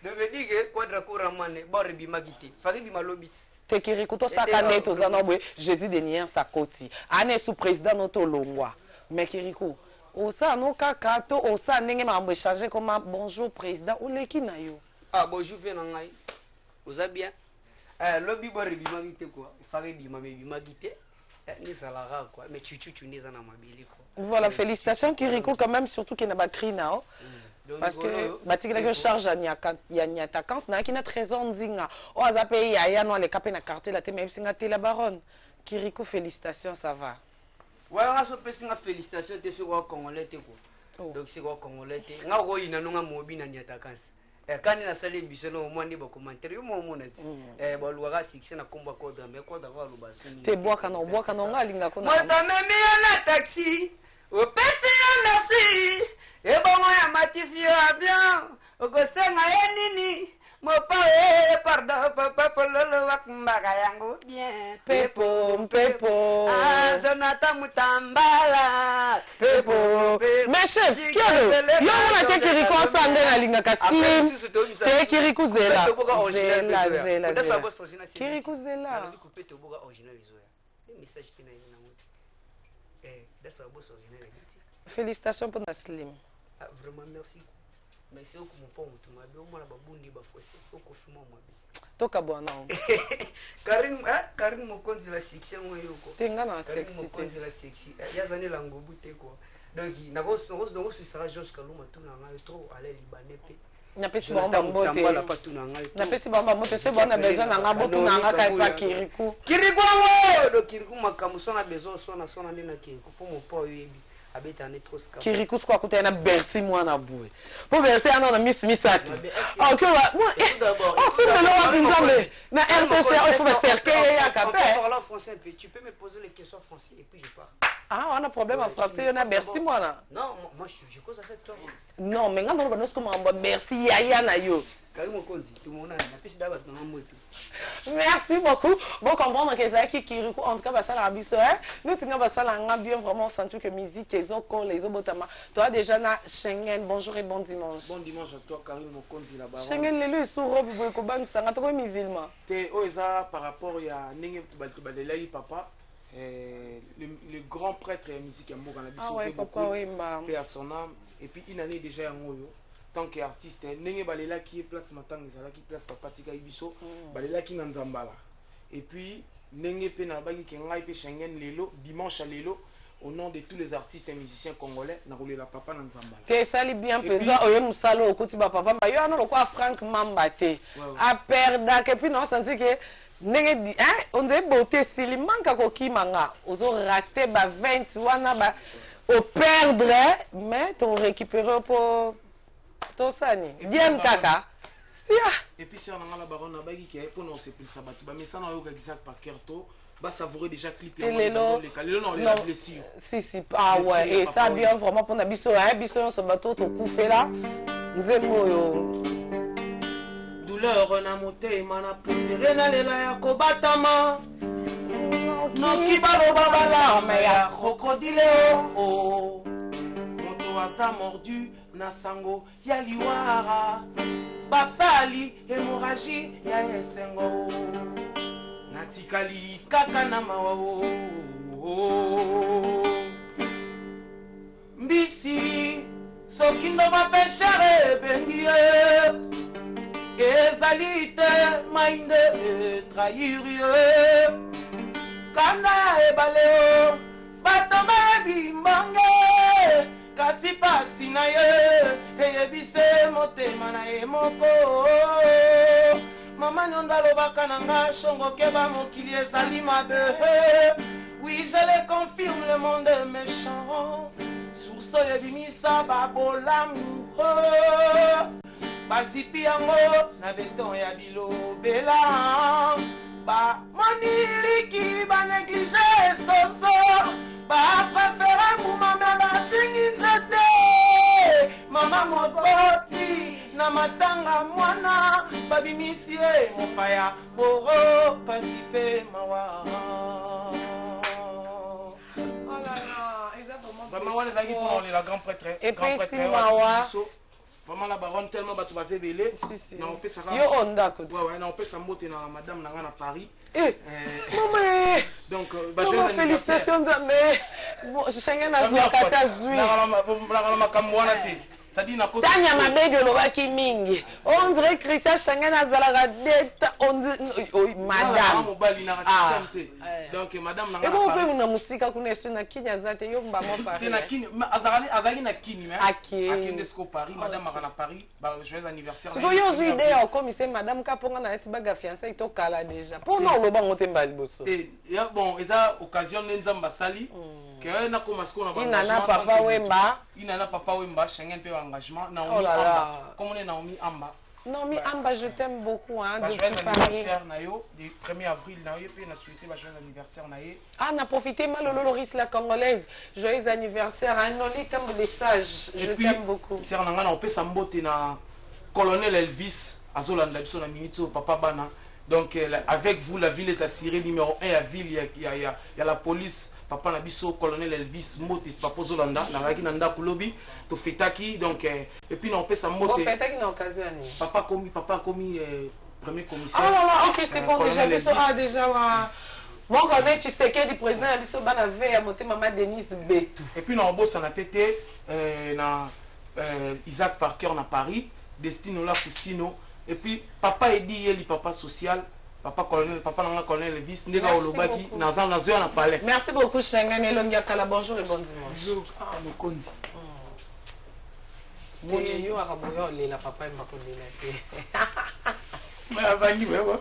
Ne me dis que quadra couramane boribi magite. Faribi malobit. Te Kirikou to sakane to zanobwe Jésus de nien sakoti. Ane sous président noto longwa. Mais Kirikou, osa no kaka to osa ndenge mambo changer comme bonjour président ou leki na yo. Ah bonjour bien ngai. Osa bien. Lobby boribi magite quoi. Faribi mamebi magite. Ni salara quoi. Mais tu neza na mabili quoi. Voilà, félicitations Kirikou quand même surtout qu'il n'a pas crié nao. Parce que batikila que charge ya nyatakan na kina trésor nzinga o azape ya no le capé na quartier la te même singa te la baronne Kirikou félicitations ça va. Ouais on a so pesinga félicitations te sur congolais te quoi. Donc c'est quoi congolais te nga ko ina nunga mobi na nyatakan. Quand na sale biso no mo ndi ba commentaire yo mo mona ti ba luwa succès na komba ko da me ko da va lu ba suni. Te bois kana nga linga ko na. Moi ta memi na taxi. Au pété merci. Et bon moi matifio bien. Au gosenga yenini. Mo pa pardon papa pololo wakmbaga yangu bien. Pepo. Ah Jonathan Mutambala. Pepo. Mais chef, kiolo. Yo mona te Kirikou sande na linga ka slim. Te Kirikou zela. Zela. Kirikou zela. Message pina ina muti. Dessa boss original. Félicitations pour la slim. Ah, vraiment merci. Merci beaucoup mon pont tu m'as bien moi la babundi ba fossé au confinement moi. Toka bwana. Karim Mokonzi la section yoko. Tenga na Karim sexy. Mokonzi la sexy. Yazane la ngobu te quoi. Donc nagos sera Georges Kaluma tout na nga trop aller libanais pe. Na pesi bamba mbote. Na pesi bamba mbote c'est bon na besoin na nga botu na nga kai pa Kirikou. Kirikou do Kirikou makamu sona besoin sona ndina Kirikou pour mon po yebi. Kirikou quoi côté na Bercy moi na boué. Pour Bercy on a miss ati. OK moi on se le loa binzambe. Na RTC il faut me cerquer ya capé. Tu peux me poser les questions français et puis je pars. Ah, on a un problème en français, on a Bercy moi là. Non, moi je cause avec toi. Non, mais quand on va nous comment Bercy ya na yo. Merci beaucoup. Bon comprendre que ça qui Kirikou en tout cas ça la biso hein. Nous tenons ça la bien vraiment senti que musique les autres les obotama. Toi déjà na Schengen, bonjour et bon dimanche. Bon dimanche à toi Karim Mokonzi là-bas. Schengen le sur robe boy ko bang ça ngato musulman. Té oza par rapport ya ninge balela papa le grand prêtre et musique ya mboka na biso beaucoup. Paix à son âme et puis une année déjà ngoyo. Tant qu'artiste ndenge balela qui est place matanga ezala qui place papa tika biso balela ki nzambala et puis ndenge pe na baki ke ngai pe Schengen lelo dimanche à lelo au nom de tous les artistes et musiciens congolais na rouler la papa na nzambala te sali bien penza oyo musalo okuti ba papa ba yo ana lokwa Frank Mamba te a perda que puis non senti que ndenge di on dit beauté sili manka ko kimanga ozo rater ba 20 wana ba au perdre mais ton récupérer pour Tosani, bien kaka. Et puis c'est on a la baronne bagi qui est pour nous c'est plus sabat. Bah mais ça on a exact par Kerto, bah savourer déjà clip les non la blessure. Si ah ouais et ça bien vraiment pour na biso hein biso on se bateau to coup fait là. nzembo yo douleur na motema na préféré nalela ya kobatama noki baloba balarme ya krokodile o moto aza mordu na sango ya liwara basali hémorragie ya esengo natikali kaka na mawa mbisi soki ndo bapeshere ebengi ye ezali te mainde trahir ye kanda ya ebale o bato bayebi mbange kasi pasi na ye eyebise motema na ye moko mama nyondo alobaka na nga shongo keba mokili ezali mabe oui je le confirme le monde est méchant source ebimisa babolamu bazipi yango na beton ya bilobela bamoniliki banéglige soso bapréféré mumama bafingi nzete mama moboti na matanga mwana babimisi ye mopaya boro pasi pe mawa vraiment wana ezalaki mpona la grand prêtre vraiment la baronne tellement bato bazebele na opesaka yo ondako na opesa mbote na madame na nga na Paris mama donc félicitations mais shenge nazwaka ta zwi na makambo wana te tanya mabedi olobaki mingi on dirait Christian shenge nazalaka deta madame donc madame na nga pe na musika kuna esu na kini azate yo mbamo Paris na kini azali na kini mais akende sko Paris madame akana Paris ba joyeux anniversaire siko yo zwi idée ya okomise madame kaponga na eti baga fiancé to kala déjà pour non loba ngote mbali boso bon eza occasion nzamba sali que na koma sko na inana papa wemba shenge pe engagement Naomi Amba comme on est Naomi Amba Naomi Amba je t'aime beaucoup hein depuis anniversaire na yo du 1er avril na yo pe na souhaiter ba joyeux anniversaire na ye na profiter mal Loris la congolaise joyeux anniversaire hein non les temps les sages je t'aime beaucoup sœur na nga na opesa mbote na colonel Elvis azolanda biso na minute papa bana donc avec vous la ville est assurée numéro 1 à ville il y a la police papa na biso colonel Elvis mbote papa zolanda na raki na ndako lobi to fetaki donc et puis na opesa mbote fetaki na occasion papa commis premier commissaire OK c'est bon déjà biso déjà moi connais Tshisekedi président na biso bana ve ya motema mama Denise Betou et puis na obosa na pété na Isaac Parker na Paris Destino la Fustino et puis papa Edi Yeli papa social papa nanga colonel Levis ndeka olobaki naza na zo na palais. Merci beaucoup Shenga Nelongia Kala, bonjour et bon dimanche. Bonjour Mokonzi. Boye yo akaboyo lela papa mbako lela te. Mala bani wewe.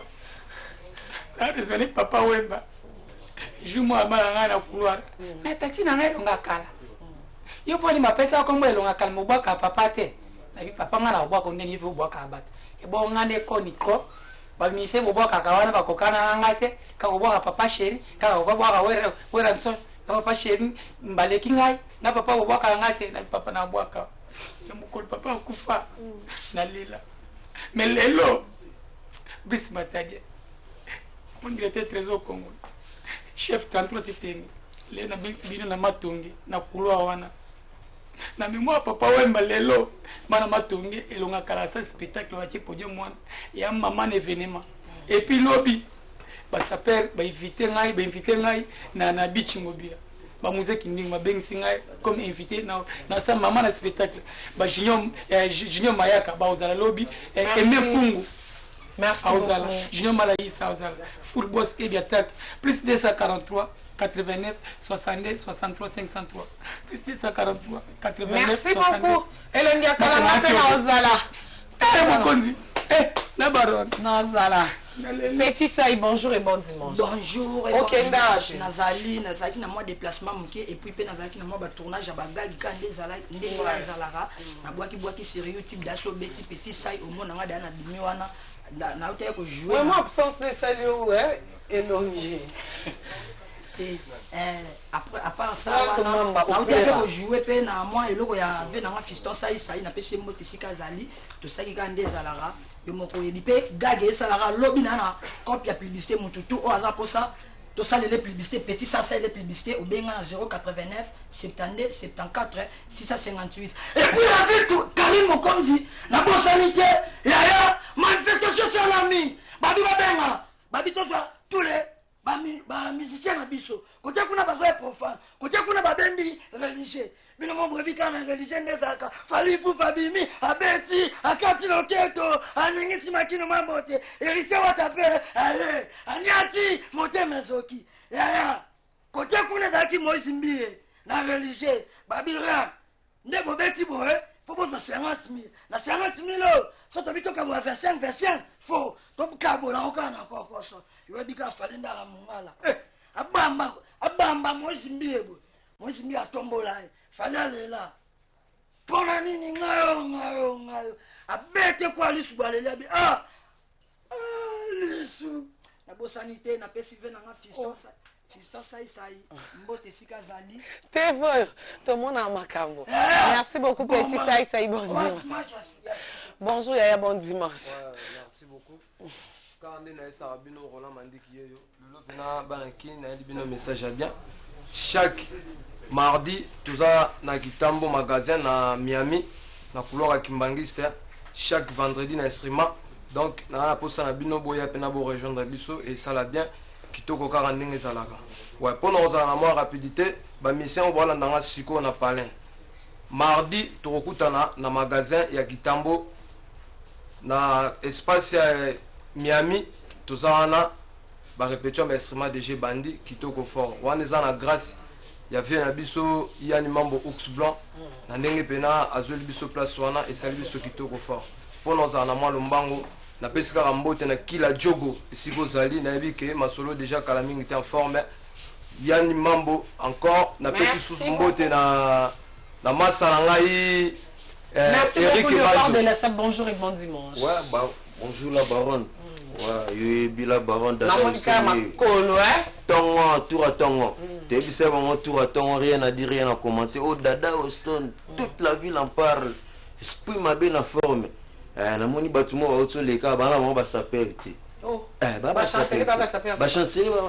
Na desveni papa wemba. Jumo amala na couloir. Na tati na ngai longa kala. Yo poni mapesa ko mwe longa kala mobaka papa te. Na bi papa ngana obaka ndeni pe obaka abata. Ebo ngane koniko. Ba mise boboka kawana bakokana ngate ka boboka papa sheri ka boboka wera nso na papa sheri mbaleki ngai na papa boboka ngate na papa na boka mukol papa kufa na lila melelo bismatadia mon directeur trésor Congo chef 33 titeni le na bingsi bino na matongi na kulwa wana na mémoire papa wemba lelo mana matongi elonga kala sa spectacle wa podium mwana ya maman événement et puis lobby ba saper ba inviter ngai na beach mobile ba musique ndingi ba bengsi ngai comme invité na sa maman na spectacle ba junior mayaka ba ozala lobby et même pungu merci ozala junior malaïsa ozala full boss et attaque plus 243 89 62 63 503 plus 243 89 merci beaucoup Elongia Kala mapena ozala Mokonzi la baronne Nazala Petit Saï, bonjour et bon dimanche. Bonjour et bon dimanche. Nazali na moi déplacement muke et puis pe nazali na moi ba tournage à bagagi quand ndenge zalara na boaki sur YouTube daso beti Petit Saï au monde nga na dimi wana na uta ko jouer. Moi absence de salut ouais Elongi. Et après, à part ça, on jouait à moi et là, il y avait un fiston, ça y est, n'a pas essayé de monter si Kazali, tout ça qui est des Zalara. Et mon courrier, il peut gagner Zalara, l'obinana, copie à publicité, mon toutou, au hasard pour ça. Tout ça, les publicités, petit ça, c'est les publicités, au bien 089, 72, 74, 658. Et puis, la vie, Karim Mokonzi, la bonne sanité, yaya, manifestation sur l'ami, Babi Babenga, Babi Totoa, tous les musiciens à Bisso, côté qu'on a besoin de profane, côté qu'on a besoin de religieux. Mais non, mon brevi, quand on a religieux, Nezaka, Fali pour Babimi, à Betty, à Katinoketo, à Ningisi Makino Mamote, et Rissé Watapere, allez, à Niati, Monte Mezoki. Yaya, côté qu'on a Zaki Moïse Mbi, la religieux, Babira, Nebo Betty Boé, faut bon 50 000. Na 50 000, so to bito kabo 25, faut. To kabo na okana kwa so. Yo bika falinda la mungala. Abamba Moïse Mbi ebo. Moïse Mbi atombola. Fala lela. Pona nini ngayo. Abete kwa lisu balela bi. Lisu. Na bo sanité na pesive na fiston ça. Fiston ça. Mbote sika zali. T'es vrai. Tout le monde a macambo. Merci beaucoup petit ça bon dimanche. Bonjour Yaya, bon dimanche. Merci beaucoup. Quand on est dans Sarabino Roland m'a dit qu'il y a le banki na libino message à bien. Chaque mardi tout ça na Kitambo magasin na Miami na couloir à Kimbangiste. Chaque vendredi na instrument. Donc na posa na bino boya pena bo rejoindre biso et ça la bien kitoko kaka ndenge ezalaka. Ouais, pour nous en avoir rapidité, ba mission voilà ndanga siko na palin. Mardi turokutana na magasin ya Kitambo na espace ya Miami tozana ba répétition ba instrument DG Bandi kitoko fort. Wana za na grâce ya vie na biso yani mambo ox blanc na ndenge pena azoli biso place wana et sali biso kitoko fort. Pour nous en avoir lombango na pesika rambote na kila jogo siko zali na yebike masolo déjà kalamingi était en forme. Yani mambo encore na petit sous mbote na massa na ngai Eric Radio. Bonjour et bon dimanche. Ouais, bonjour la baronne. Ouais, yebi la baronne dans makolo tongo tour à tongo. Debi c'est bon tour à tongo, rien à dire, rien à commenter. Oh dada Austin, toute la ville en parle. Esprit ma bien en forme. Na moni batumo ba otso leka bana ba sapete. Oh. Baba chancelier baba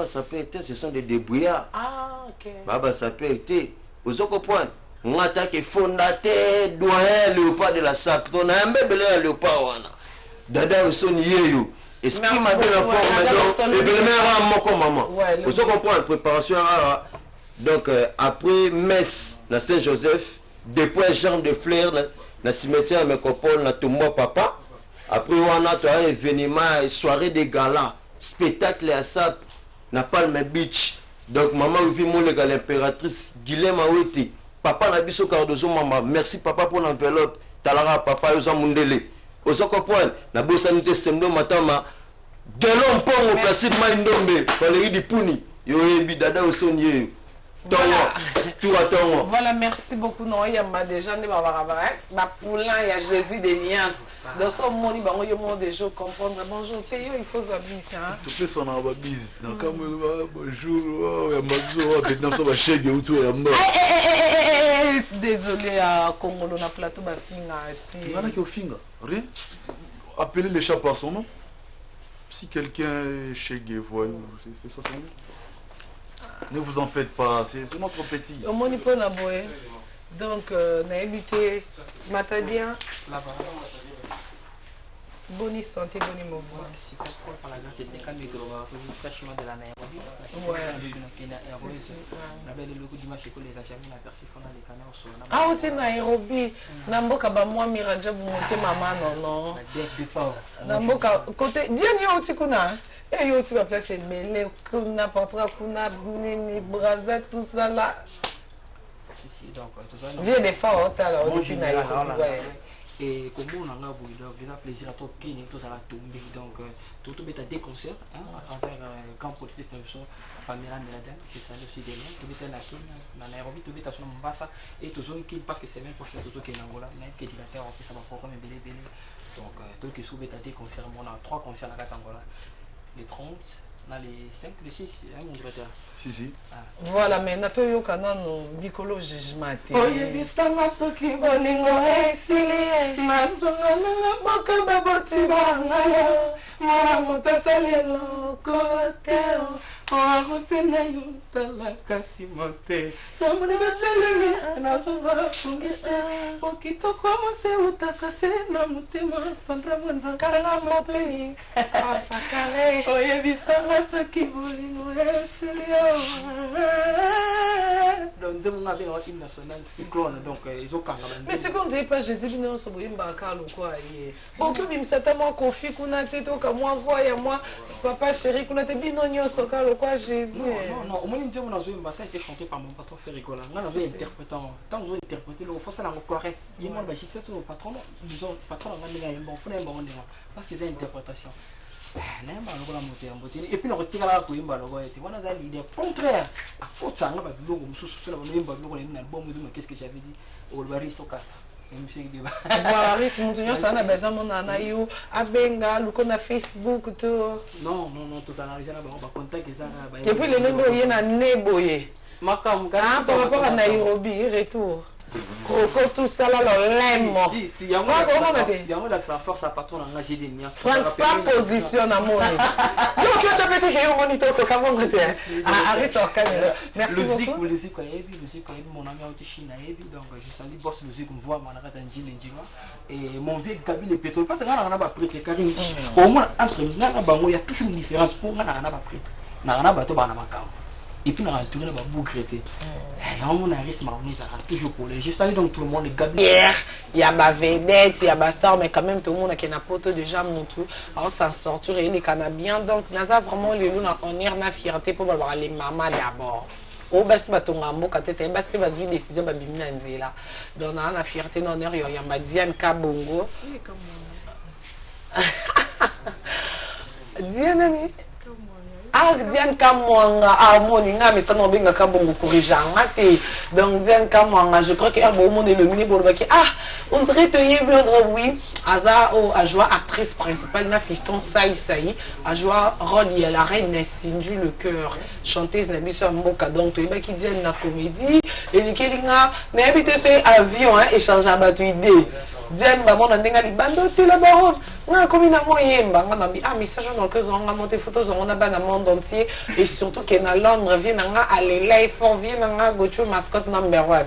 sapete, ce sont des débrouillards. Ah OK. Baba sapete. Ozoko point. On attaque fondateur doyen léopard de la SAP. On a un bébé léopard wana. Dada Austin yeyo. Esprit ma bien en forme donc le belle-mère moko maman. Ozoko point préparation donc après messe na Saint-Joseph, dépôt germe de fleurs na cimetière Mécopole na Tombo papa. Après on a un événement soirée de gala spectacle à SAP na Palm Beach. Donc maman vit mon légal l'impératrice Guilhem Aweti papa na biso Cardozo maman merci papa pour l'enveloppe talara papa yoza mundele ozoko point na bosanité semdo matama delon pont au placide maindombe Valérie Dipuni yo yebi dada osonye. Voilà, merci beaucoup. Non, il y a déjà des ma poulain, il y a Jésus des liens. Dans son monde, il y a des gens comprendre. Bonjour, il faut se bise. Tu fais son bise. Bonjour, maintenant ça va chéguer ou tout. Désolé, à Congo, on a plateau, il y en a qui ont finger. Rien. Appelez les chats par son nom. Si quelqu'un est chégué, voyou, c'est ça son nom. Ne vous en faites pas, c'est notre petit. Au monipo na boye. Donc, na évité Matadien. Bonne santé, bonne mouvement. Super cool par la grâce de calme et toujours fraîchement de la Nairobi. La belle logo du marché que les achats n'a perçu fondant les canaux sur la. Ah, tu Nairobi. Namboka ba moi miraja vous monter maman non. Namboka côté Dieu ni otikuna. Et yo tu vas placer mêlé kuna portra kuna nini braza tout ça là. Si donc tout ça. Viens des fois là au dessus Nairobi. Et comme on a déjà plaisir à toi qui tout ça la tomber donc tout bête à des concerts à travers camp politique de Pamela Meladen qui s'en aussi des noms tout bête là na Nairobi tout bête à son Mombasa et tout zone qui parce que semaine prochaine tout qui est en Angola même qui dilateur en fait ça va faire comme belé donc tout qui sous bête à des concerts on a 3 concerts à Angola le 30 dans les 5, les 6, mon directeur. Si. Voilà, mais nato yoka nano bikolo jugement. Oye bisanga soki bolingo esili nazonga na boka baboti bangayo mwana moto asali eloko te oakosena yo tala kasi mote namoni batelemi nazozola fungi okitoko mose utaka se na motema sandra mwanzakala moteni afakale oye bisanga soki bolingo esili donc nzembo nga abenga hymne national cyclone donc ezokanga mais c'est qu'on dit pas Jésus bino nyonso boyimbaka lokwa ye bokobimisa ta mwa kofi kuna te toka mwa voix ya mwa papa chéri kuna te bino nyonso ka lokwa Jésus. Non, au moins nzembo nazoyemba ça a été chanté par mon patron Ferrigola nga nazo interprétant tant ozo interpréter le faut ça na correct yemba ba chitsa so patron disons patron nga ndinga yemba funa yemba ndinga parce que c'est interprétation nayemba lokola moto ya mboteni et puis nakotikala koyemba loko ete wana za l'idée contraire akotanga babiloko mosusu so na banoyemba biloko na yembi na album ezoma qu'est-ce que j'avais dit olbaristo kata voilà risque mutu nyonso ana besoin mona na yo abenga luko na Facebook to non to ça na bango ba contact ezanga ba et puis le nombre ye na neboye makam par rapport à Nairobi retour Koko tout ça là l'olemo. Si yango la force à patron na j'ai des nias. François position na moni. Donc tu as pété que on moniteur ko kamo ngote. Ari sur caméra. Merci beaucoup. Le zik mon ami au Chine ebi donc je salue boss le zik me voit mon arrêt njila et mon vieux Gabi le pétrole parce que na ba prêtre Karim. Au moins entre na bango il y a toujours une différence pour na ba prêtre. Na ba to ba na makam. Et puis on a tourné dans boucle crété. On a risque ça toujours pour les. Je salue donc tout le monde les gars. Il y a ma vedette, il y a ma star, mais quand même tout le monde qui a une pote déjà mon tout. On s'en sort, tu réunis bien. Donc Naza vraiment les loups on y a une fierté pour voir les mamans d'abord. Au bas batonga mboka tete bas pe bazwi décision ba bimina nzela. Donc on a la fierté non honneur il y a ma Diane Kabongo. Diane nani? Diane Kamwanga moninga mais ça non benga kabongo corrigeanga te donc Diane Kamwanga je crois que bon monde est le mini pour on dirait te yebi oui aza a joué actrice principale na fiston Saï a joué rôle il y a la reine Sindu le cœur chanteuse na biso mboka donc to yeba ki Diane na comédie et likelinga na habité ce avion échange à batu idée Diane maman na ndenga libando te la baronne na komi na moyemba ngana bi message na que zonga monter photos on a ba na monde entier et surtout que na Londres vient nga aller live on vient nga gochu mascotte number 1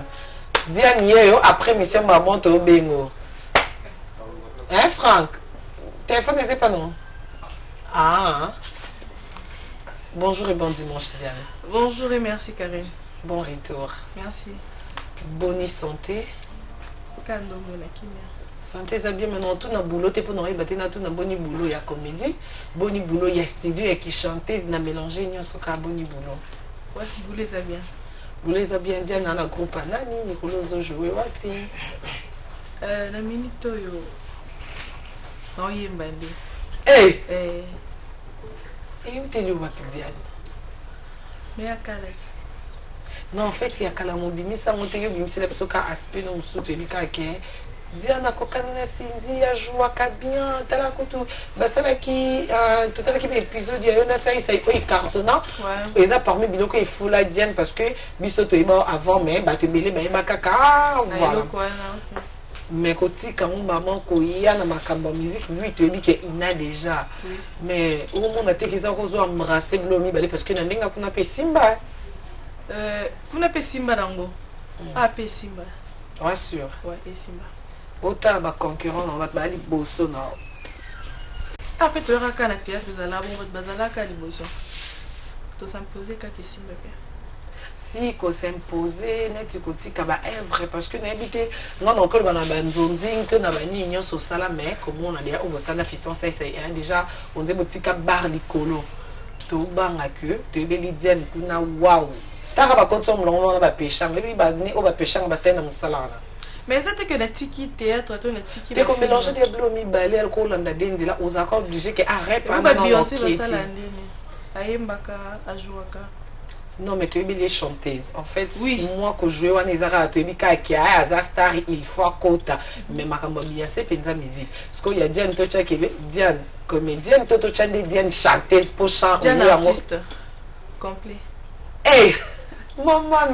Diane yeyo après mission maman to bengo hein Franck téléphone n'est pas non bonjour et bon dimanche Diane. Bonjour et merci Karine. Bon retour. Merci. Bonne santé. Kando mona kimia. Santé ça bien maintenant tout na boulot te pour nous battre na tout na boni boulot ya comédie, boni boulot ya studio ya qui chanteuse na mélanger nyonso ka boni boulot. Ouais, boulot ça bien. Boulot ça bien Diane na groupe nani Nicolas zo jouer wapi? Na minute yo. Non yembandi. Et où t'es le wapi Diane? Mais à Calais. Non en fait il y a kala mobimi ça monte yo bimi c'est la personne qui a aspect dans musuto elika ke Diana kokana Cindy a joué ka bien tala koto basala ki tout à l'heure épisode ya na ça il cartonnant et ça parmi biloko il faut la Diane parce que bisoto iba avant mais ba te belé ba kaka voilà mais koti quand maman ko ya na makamba musique lui tu dis que il a déjà mais au moment na te kiza ko zo embrasser blomi balé parce que na ndinga kuna pe simba kuna pe simba nango pe simba ouais sûr ouais et simba autant ba concurrent on va ba li bosso na pe to raka na théâtre bazala bon bazala ka li bosso to s'imposer ka ke simba pe si ko s'imposer net ko tika ba œuvre parce que na habité non donc ba na ba nzonzing to na ba ni nyonso sala mais comme on a déjà au sana fiston ça déjà on dit botika bar likolo to banga que to beli Diane kuna wow taka ba konto mlongo na ba pechang lebi ba ni o ba pechang ba sena musala mais ça que na tiki théâtre to na tiki te ko mélanger des blomi balé alcool landa denzi là aux accords obligé que arrête pas ba Beyoncé ba sala ndini ayembaka ajuaka Non, mais tu es les chanteuses. En fait, oui. Moi, quand je jouais à Nezara, tu es qui a un star, il faut à côté. Mais ma campagne, c'est une musique. Parce qu'il y a Diane Tocha qui est Diane comédienne, Toto Chande, Diane chanteuse pour chanter. Diane artiste complet. Hey! Maman,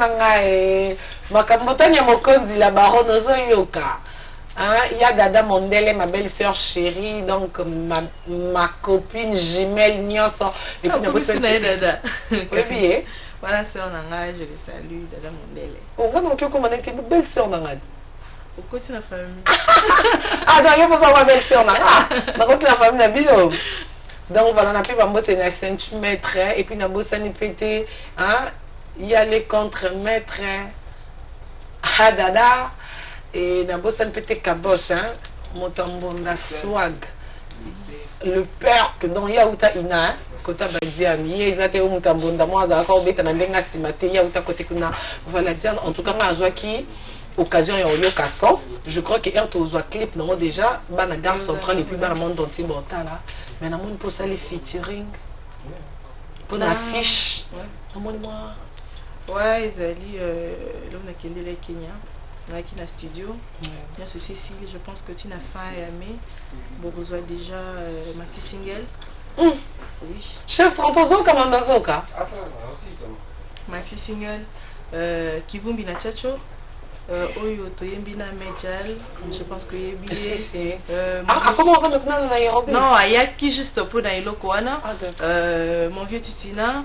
ma campagne, il y a mon condi, la baronne, Yoka. Il y a Dada Mondele, ma belle-sœur chérie, donc ma copine jumelle, Nyonso. Et puis, Dada. Oui, voilà, sœur Nanga, je le salue, Dada Mondele. On va donc comment on était belle-sœur Nanga. Au côté de la famille. Ah, donc il y a pour ça ma belle-sœur Nanga. Ma côté de la famille n'a pas. Donc voilà, on a pu m'emboîter une centimètre et puis on a bossé une pété. Il y a les contre-maîtres. Ah, Dada. Et on a bossé une pété caboche. Motambonda swag. Le père que dans Yaouta Ina. Kota badiani ezate o mutambonda mwaza ka obeta na ndenga simate ya uta kote kuna voilà Diane en tout cas ma azwa ki occasion ya oyo kaso je crois que er tozwa clip non déjà bana gare centrale et puis bana monde entier botala mais na monde pour ça les featuring pour la fiche na monde moi ouais ezali l'homme na kendele Kenya na qui na studio bien ce Cécile je pense que tu n'as fin et amé bokozwa déjà Maxi single. Oui. Chef 30 ans comme un mazoka. Maxi single Kivumbi na Chacho Oyo Toyembi na Medjal, je pense que yebi comment on va maintenant dans Nairobi? Non, ayaki juste pour na iloko wana. Mon vieux Tisina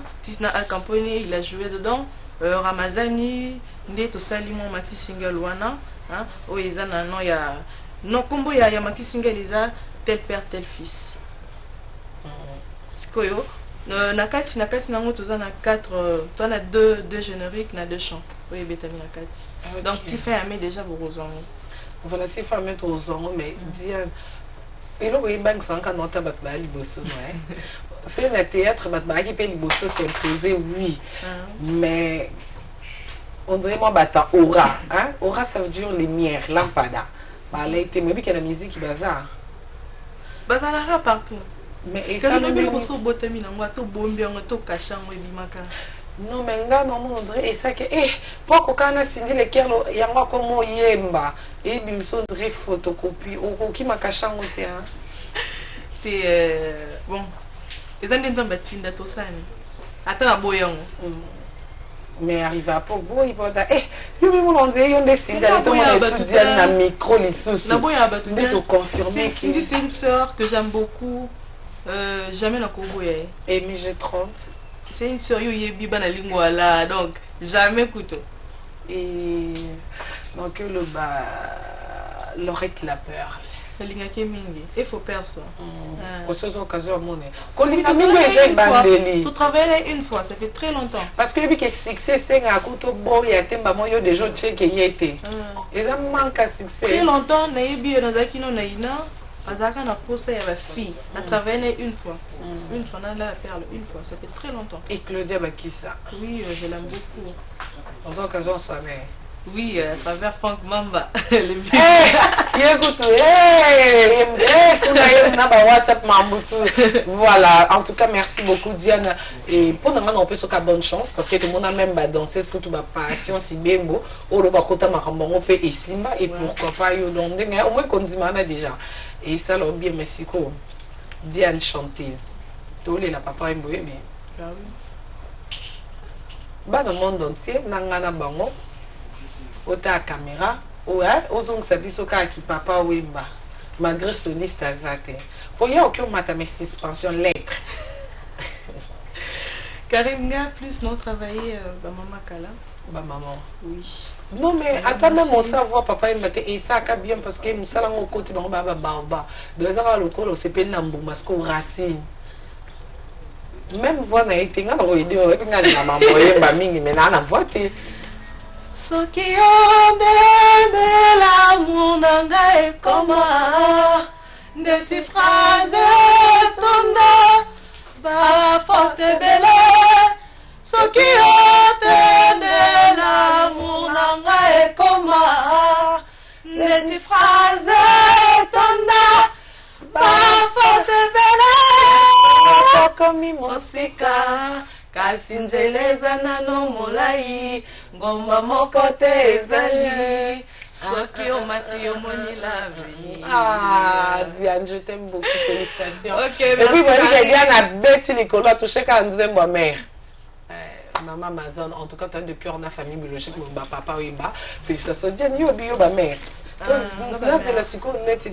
Al Campone, il a joué dedans. Ramazani nde to salimo Maxi single wana, hein? Oyo na non ya non combo ya Maxi single isa tel père tel fils. Skoyo nakati nango toza na 4 toi na 2 génériques na 2 chants oui betami nakati donc tu fais aimer déjà borozongo voilà tu fais aimer borozongo mais Diane et là oui bank sanka nota batba liboso ouais c'est le théâtre batba qui peut liboso s'imposer oui mais on dirait moi bata aura hein aura ça veut dire lumière lampada bah là était mais que la musique qui bazar bazar partout. Mais ça ne veut pas se botter minangwa to bombi on to kashango bimaka. Non mais là non on dirait et ça que pourquoi quand on a signé le cœur yangwa comme yemba et bimso dirait photocopie ou qui m'a kashango te hein. Te bon. Les andens en batinda to sani. Ata na boyango. Mais arrive à pas boy il pas yo même on dirait yon décide d'aller tomber sur na micro les sous. Na boya batu de confirmer c'est une sœur que j'aime beaucoup. Jamais na koboye et mais j'ai 30 c'est une sœur yebi bana lingwa là donc jamais couteau et donc le bas l'oreille la peur linga ke mingi il faut personne au ces occasions monnaie quand il est bandeli tu travailles une fois ça fait très longtemps parce que yebi que succès c'est à couteau bon ya temba moyo des gens check y était et ça manque à succès très longtemps na yebi na zakino na ina Azaka na posa ya ba fille na travaillé une fois na la perle une fois ça fait très longtemps et Claudia Bakissa oui je l'aime beaucoup aux occasions ça mais oui à travers Franck Mamba les vieux voilà en tout cas merci beaucoup Diane et pour nous on peut se faire bonne chance parce que tout le monde a même dansé ce que tout ma passion si bembo au le bakota makambo pe esimba et pourquoi pas yo donc au moins qu'on dit mana déjà et ça l'a bien merci quoi Diane chanteuse tous les la papa est bien ah oui dans le monde entier nangana bango ota caméra ouais ozong sabiso ka ki papa wemba malgré soliste azate pour y a aucun matame suspension lettre Karinga plus non travailler ba maman kala ba maman oui non mais attends même on savoir papa il mate et ça ka bien parce que musala ngo koti bango ba baba de za lokolo sepeli na mbuma sko racine même voix na été nga ngo idée et puis nga na maman yemba mingi mais na voix ce qui ont de l'amour nanga et comment des petites phrases tonda ba forte belle ce qui ont de l'amour nanga et comment des petites phrases tonda ba forte belle comme musika kasi nzela eza nano molai ngomba moko te ezali soki omati omoni l'avenir. Ah, Diane, je t'aime beaucoup, félicitations. Ok, et merci. Puis, vous voyez que Diane a bêti Nicolas, a touché quand on disait, moi, mère. Maman Amazon, en tout cas, tu as de cœur dans la famille biologique, mon papa, oui, félicitations. Diane, yo, bio, ba mère. Là, c'est la seconde net,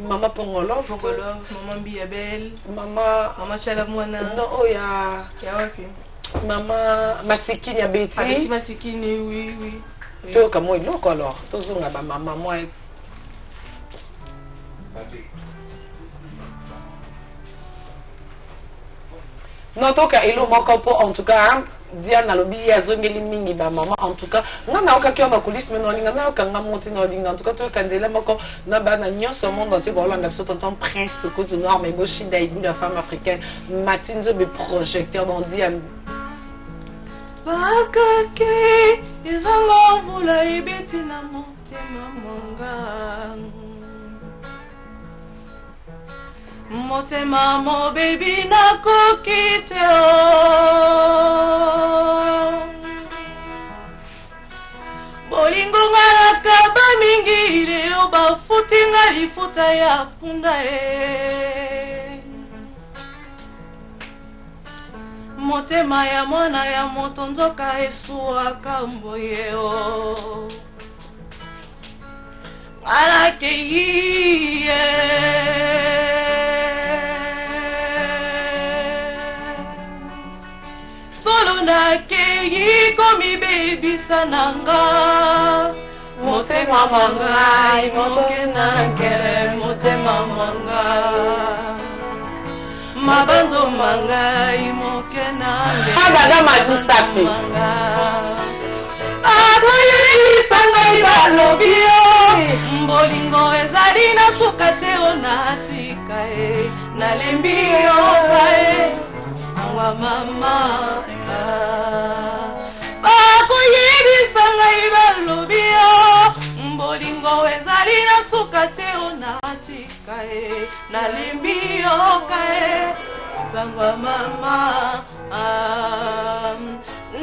Maman Pongolov, maman Biabel, maman Chalamwana. Non, oh, ya. Maman Masikini, ya Betty. Betty Masikini, oui, oui. Toi, comment il est alors? Toi, on a ma maman. Non, toi, il est en tout cas. Diana lobi ya zongeli mingi ba maman en tout cas ngana okaki on coulisses mais non ngana okanga monti no dinga en tout cas to kanzela moko na bana nyonso monde entier ba Hollande absolu tonton prince cause noir mais boshi daibou la femme africaine matinzo be projecteur dans Diane bakake ezalo vula ibeti na motema monga motema mo baby nakoki te bolingo nga nakaba mingi lelo bafuti nga lifuta ya punda motema ya mwana ya moto nzoka esuwaka mboyeo alakei solo nakei komi bebisa nanga motema mangai moke nankele motema manga mabanzo mangai moke nange akoyebisangai balobio mbolingo ezali na suka te onatika e nalembi yoka e awa mama akoyebisangai balobio mbolingo ezali na suka te onatika e nalembi yoka e sangwa mama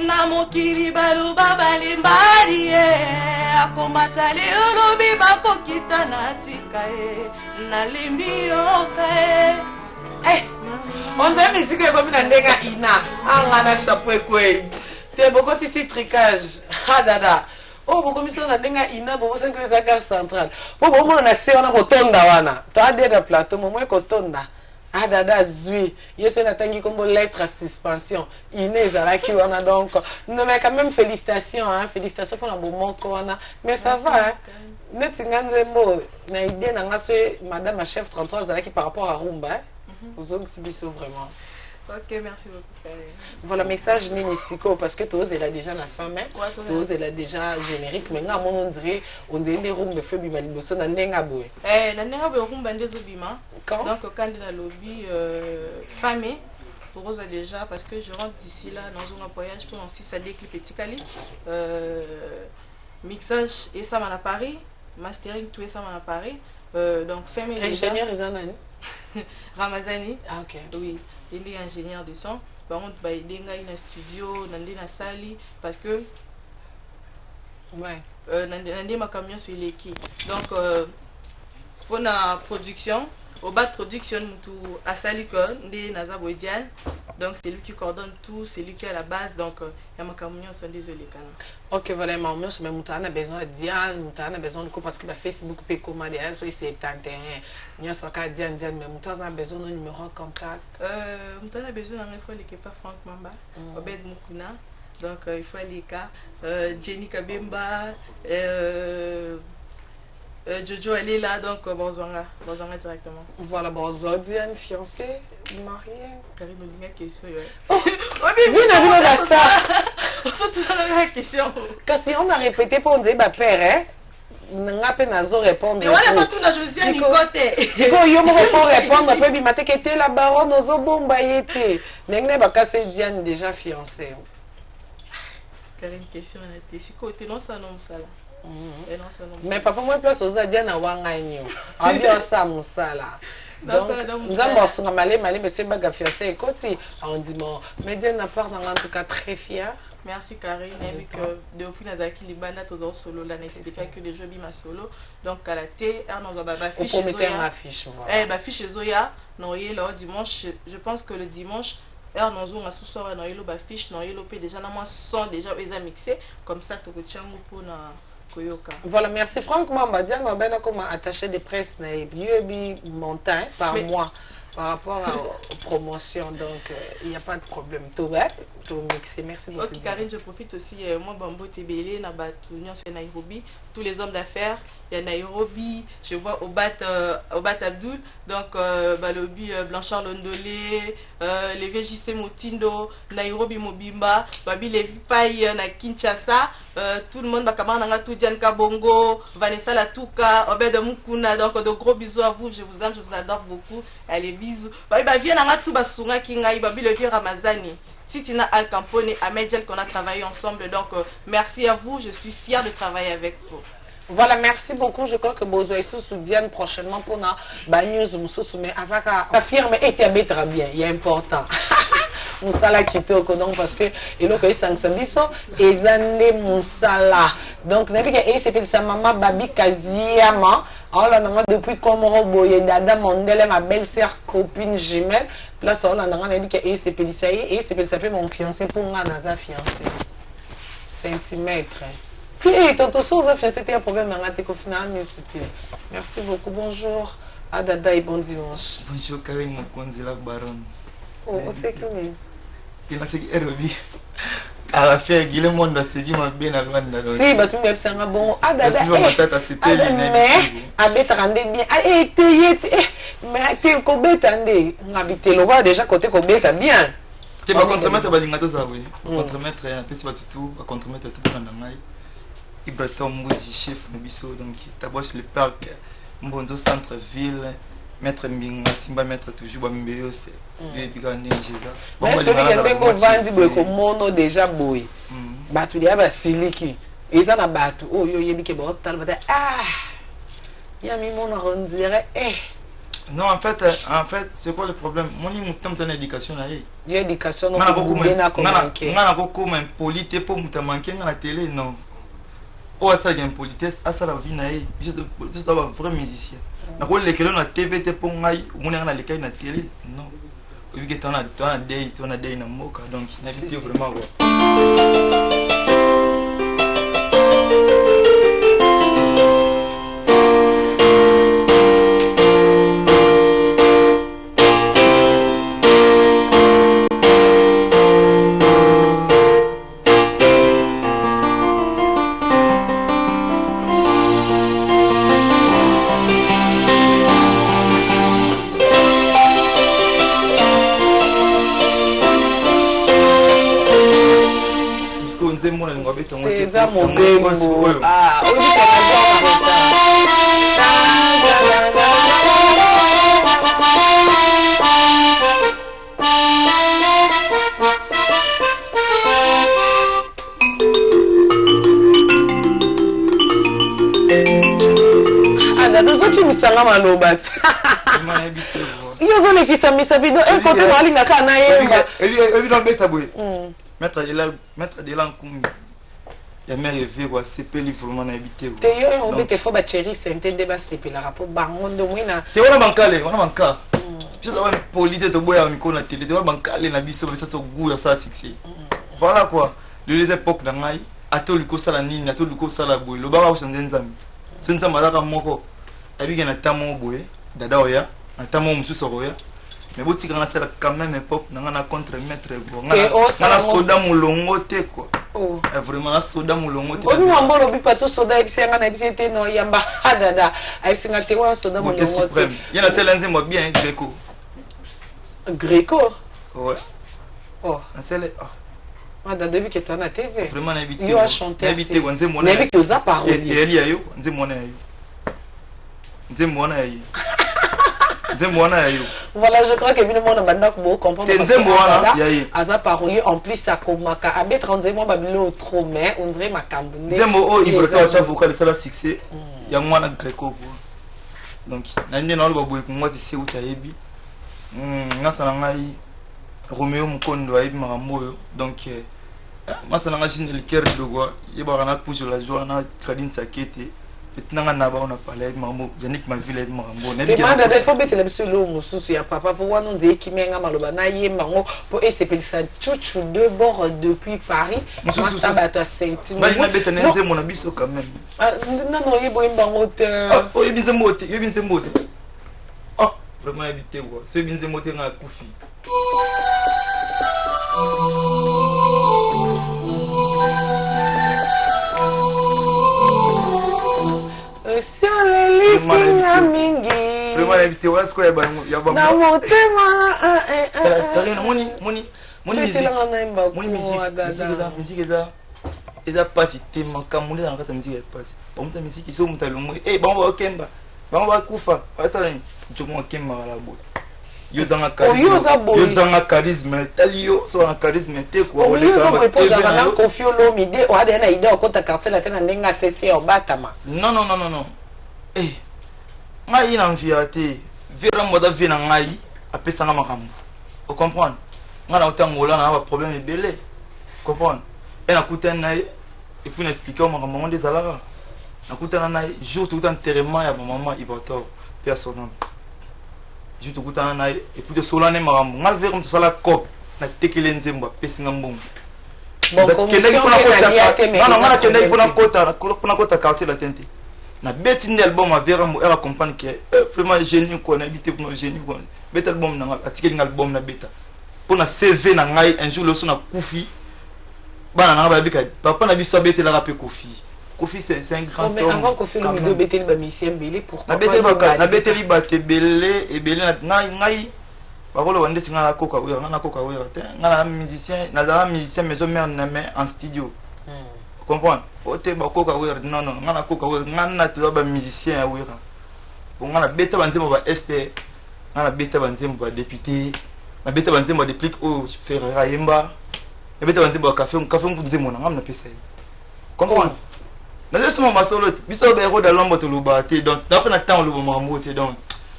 na mokili baloba balembali akomata lelo lobi bakokita na tika nalembi yoka on dirait musique comme na ndenga ina angana chapeau kweli te bokoti si tricage ha dada oh bokomiso na ndenga ina bobo 5 za gare centrale po bomo na se wana kotonda wana to ade na plateau momo kotonda ah dada zui yeso na tangi kombo lettre à suspension Inès alaki wana donc non mais quand même félicitations hein félicitations pour la bomoko wana mais ça va hein net nganzembo na idée na ngaso madame la chef 33 alaki par rapport à Rumba hein aux autres c'est vraiment. Ok, merci beaucoup. Voilà, message Nini Siko, parce que Toz elle a déjà la femme, Toz elle a déjà générique, mais là, on dirait les rooms de feu bima liboso na nenga boy. Na nenga boy room bande zobima. Donc quand la lobby famille pour eux déjà parce que je rentre d'ici là dans un voyage pour lancer ça des clips petit cali mixage et ça à Paris, mastering tout et ça à Paris. Donc famille ingénieur Izanani. Ramazani. Ah ok. Oui. Il est ingénieur de son. Par contre, il est dans un studio, dans une salle, parce que ouais. Dans ma camion sur l'équipe. Donc, pour la production, au bas de production, tout à Salikon, des Naza Boydian. Donc, c'est lui qui coordonne tout, c'est lui qui est à la base. Donc, il y a ma camion, sont désolés. Ok, voilà, mais on a besoin de Diane, on a besoin de quoi parce que Facebook peut commander, c'est 31. Il y a Diane, mais on a besoin de numéro de contact. On a besoin d'un fois l'équipe Franck Mamba, Obed Mukuna. Donc, il faut aller cas Jenny Kabemba, Jojo, elle est là, donc bonjour directement. Voilà, bonjour Diane, fiancée, mariée. Karine, on a une question. Oh, vous avez ça. On se toujours la même question. Quand si on a répété pour dire bah père, hein, on a peine à répondre. Et voilà, faut tout la Josiane Nicoté. Si vous y me répondre, après il m'a dit que était la baronne aux obomba était. N'engné bah quand c'est Diane déjà fiancée. Karine, question on a été si côté non ça non ça là. Mais papa moi place aux Diane à Wanganyo. Abi osa musala. nous avons malé, monsieur Baga fiancé et côté. On dit, bon, mais Dieu n'a pas en tout cas très fier. Merci Karine. Et que depuis Nazaki Libana, tous en solo, là, n'expliquait que les jeux bima solo. Donc à la T, on a fiche affiche. Eh, fiche Zoya, non, le dimanche, je pense que le dimanche, nous avons sous-sort, nous avons fiche, nous avons déjà, nous avons déjà mixé, comme ça, tu peux pour voilà, merci Franck Mambadia, nous avons attaché des presse, montagne par mois. Par rapport aux promotions, donc il n'y a pas de problème. Tout va, tout mixé. Merci beaucoup. Ok, Karine, je profite aussi. Moi, Bambo Tebele, Nabatunion sur Nairobi. Tous les hommes d'affaires, il y a Nairobi. Je vois Obat Abdul, donc Balobi Blanchard Londolé, les VJC Motindo, Nairobi Mobimba, Babi Levi Paye, na Kinshasa. Tout le monde, Bakamana tout Diane Kabongo, Vanessa Latouka, Obed Mukuna. Donc, de gros bisous à vous. Je vous aime, je vous adore beaucoup. Allez, bisous. Viens à tout Basunga Kinga, Babi Levi Ramazani. Titina Al Campone, Ahmed qu'on a travaillé ensemble. Donc, merci à vous. Je suis fière de travailler avec vous. Voilà, merci beaucoup. Je crois que Bozo et Diane prochainement pour na news Moussousoumé Azaka affirme et très bien. Il est important. Moussala quitté au codon parce que il a que 500 biso et zane Moussala. Donc, n'a pas que c'est sa maman Babi Kaziama. Alors là, depuis Komoro Boye Dada Mondele, ma belle-sœur copine jumelle. Place on a dit que c'est Pélissaï et c'est Pélissaï mon fiancé pour moi Naza fiancé. Centimètre. Puis tonton Souza fiancé c'était un problème dans la final merci beaucoup. Bonjour à Dada et bon dimanche. Bonjour Karine Mokonzila Baron. Oh, c'est qui lui? Il a segui Erobi. À la fin, il monde a segui ma bien à Luanda. Si, bah tu m'as c'est un bon. Ah Dada. Mais Abet rendait bien. Ah mais tu Kobe tandé. Habité le roi déjà côté Kobe bien. Tu vas contremettre balingato ça oui. Contremettre un peu si tout, va contremettre tout dans la maille. Ibrahim Mouzi chef Nobiso donc taboche le parc Mbonzo centre ville mettre Mbinga Simba mettre toujours Bambeyo c'est lui bigane déjà. Mais celui qui est ko vandi boy ko mono déjà boy. Batu dia ba siliki. Eza na batu oh yo yebi ke ba tal ba ah. Ya mi mono on dirait non en fait c'est quoi le problème mon mutam ton éducation là éducation on a beaucoup même polité pour mutam manquer na télé non. Oh ça gagne politesse à ça la vie na je dois un vrai musicien na ko lekelo na TV te pour ngai mona na lekay na télé non obi que tona day na moka donc na vidéo vraiment quoi. Ah, nous autres nous sommes à l'obat. Ils ont les qui sont mis à bido un côté dans la ligne à Canaïe. Et dans bête à boué. Mettre de l'encombre. Il y a mes rêves, c'est pas vraiment habité. Tu es un peu fort, chérie, c'est un peu de base, c'est la rapport bangon de moi. Tu es un bancale, on a banca. Je dois avoir polité de boire avec la télé, tu dois bancale, la biso, ça se goût, ça succès. Voilà quoi. Les époques dans maille, à tout le coup ça la nine, à tout le coup ça la bouille. Le bar au sein des amis. Ce n'est pas malade à mon avec un attaque boué, d'Adaoya, un tamon sous Soroya. Mais vous tirez quand même époque, on a contre-maître. On a soda moulongo quoi. Vraiment soda moulongo. On nous envoie le pas tout soda et puis on a visité non yamba dada. Et puis on a été voir soda moulongo. Il y en a celle là moi bien Greco. Greco. Ouais. Oh. Celle ah dans depuis que tu as na TV. Vraiment invité. Il a chanté. Invité on dit mon. Mais avec aux paroles. Et elle y a yo, on dit mon aïe. Dis moi na aïe. Voilà, je crois que bien le monde a beaucoup comprendre. Aza parolier en plus ça komaka abet rendez-moi babilo trop mais on dirait ma cambone. Demo o ibrata cha vocal ça la succès. Ya mwana Greco. donc nani na loba boye moi tu sais où tu yebi ngasa na ngai Romeo Mukondo ayebi makambo oyo donc masa na ngai jine le cœur de quoi yeba na pousse la joie na Kadine Sakete petnanga na ba on a parlé avec makambo Yannick Mavile ayebi makambo na bi demande de faut betela biso lo mususu ya papa pour wana nze kimenga maloba na yemba ngo pour essayer chuchu de bord depuis Paris moi ça ba to sentiment bali na beta nenze mona biso quand même non yebo yemba ngote oh yebi nzembote oh vraiment habité quoi c'est yebi nzembote nga kufi vraiment habité ouais ce quoi ya ba na motema musique eza passe tema kamule na kata musique passe pomta musique so mutalongo bango bakemba bango bakufa basa njomo kemba la bo yozanga charisme talio so un charisme te quoi on le kamba na confio lo mide o ada na idée o kota quartier la tena ndenga cc o batama non ngai na mfiate vera moda vina ngai apesa nga makambo o comprendre nga na utangola na ba problème ebele comprendre et na kutana naye et puis n'expliquer au maman des alara na kutana naye jour tout enterrement ya maman Ibator personnel jour tout kutana naye et puis de solane makambo nga vera mto sala cop na tekele nzembo pesi nga mbongo bon kende pona kota quartier la tente na beti ni album a vera mo era comprendre que vraiment génie ko na habité pour génie ko bet album na atiki album na beta pona CV na ngai un jour le so na kufi bana na ba bika papa na biso beti la rapé Kofi c'est un grand homme avant Kofi le mido beti ba musicien belé pourquoi na beti ba te belé et belé na ngai parole wande singa na koka oya te na musicien maison mère na mais en studio comprendre ote ba koka oya non ngana koka oya ngana tu ba musicien ya oya bon ngana beta banzemo ba este ngana beta banzemo ba député na beta banzemo ba déplique o Ferreira Yemba na beta banzemo ba café nzemo na ngam na pesa comprendre na je suis masolo biso ba héros de l'ombre to lobate donc d'après na temps lobo mamote donc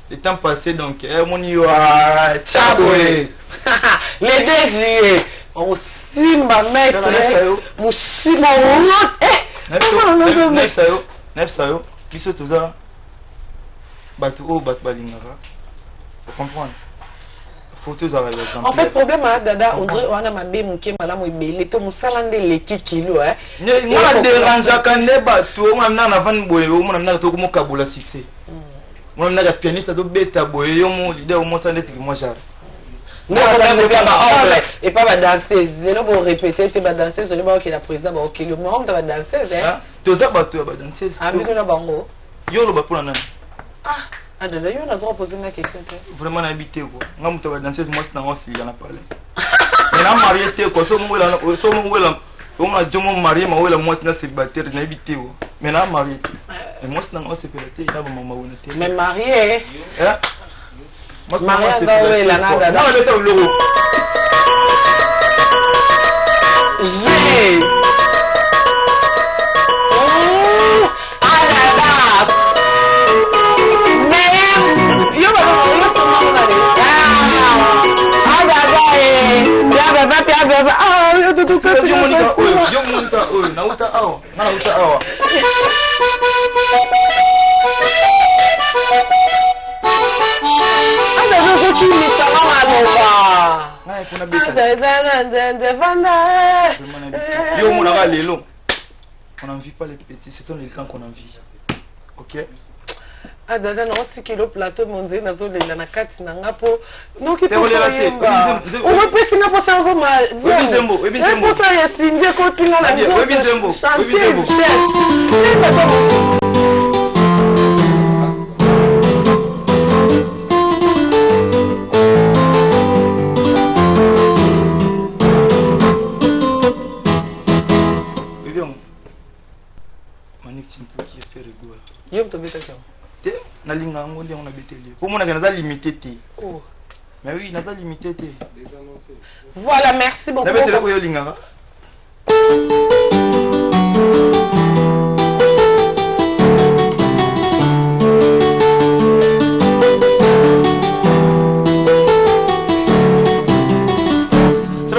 le temps passé donc moni wa chabwe les 2 juillet on simba maître musima nepsayo biso toza batu o bat balingara comprendre photos à exemple en fait problème à dada on dirait on a mabé muke malamu ebele to musalande le kikilo moi dérange quand les batu on na na van boye on na to ko mokabula succès on na pianiste do beta boye yo mo leader mo sande siki moi jar non et pas ma danseuse les noms répéter tu vas danser sur le bas que la président va OK le moment tu vas danser tu za batu ba danseuse ah mais na bango yo lo ba pour na ah dada yo na droit poser une question vraiment na habité quoi nga muto ba danseuse moi c'est na aussi il y en a parlé mais na marié te quoi so mo wela on a jomo marié ma wela moi c'est na célibataire na habité quoi mais na marié et moi c'est na célibataire na maman wona te mais marié moi c'est marié ba wela na dada na beta logo j'ai on n'en vit pas les petits, c'est les grands qu'on en vit. Ok? Ah dada na otiki lo plateau monze na zo lela na kati na ngapo noki to yemba o we pesi na posa ngo ma Webinzembo posa ya sinje ko tinga na Webinzembo Manik Timpo qui est fait rigolo. Yom to beta na linga ngo ndio na beteli pour mon na limité te mais oui na limité te voilà merci beaucoup na beteli ko yo linga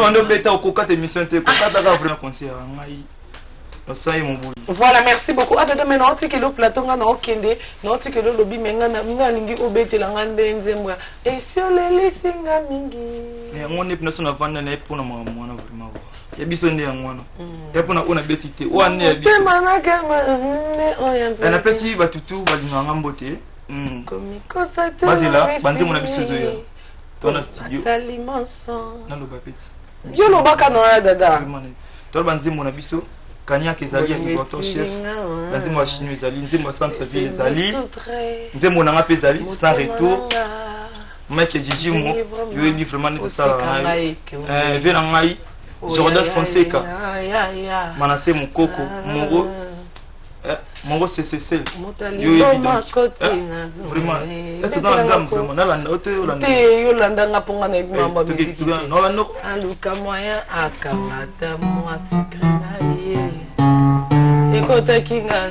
bando beta au kokate émission te kokata ka vraiment concert ngai ça y mon boulot. Voilà, merci beaucoup. Adada maintenant tu que le plateau nga na okende, na tu que le lobby menga na mina lingi obete la ngande nzembo. Et sur les lisinga mingi. Mais ngone pina sona vanda na epona mwana vraiment. Ya biso ndi ngwana. Ya pona ona betite. Wa ne ya biso. Mana kama oya. Na pesi batutu balinga ngambote. Komiko sa te. Bazila, banze mona biso zoya. Tona studio. Salimanso. Na lo bapeti. Yo lo baka no ya dada. Tona banze mona biso. Kanya kezali ya important chef. Banze mo chinois ezali, nzembo centre ville ezali. Nzembo na ngape ezali sans retour. Mike Gigi mo, yo est vraiment net ça là. Vena ngai Jordan Fonseca. Manassé Mukoko, Moro CCC. Yo vraiment. Est-ce dans la gamme vraiment na la note yo landa nga ponga na mamba musique. Non la no. Aluka moyen akamata moi secret. Ekota kinga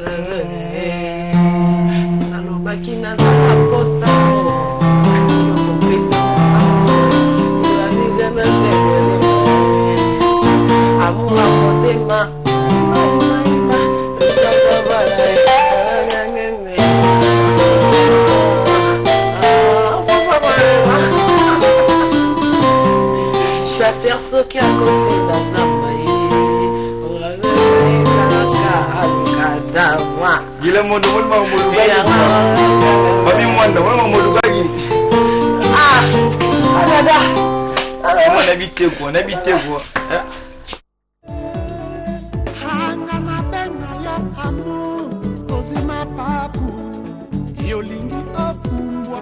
alobaki nazala posa yokopesa amour à motema chasseur soki akoti bazamba Gila mondo mondo mondo babi mwanda mondo mondo bagi adada on habite quoi hanga na benga ya amour ozima papu yolingi opumbwa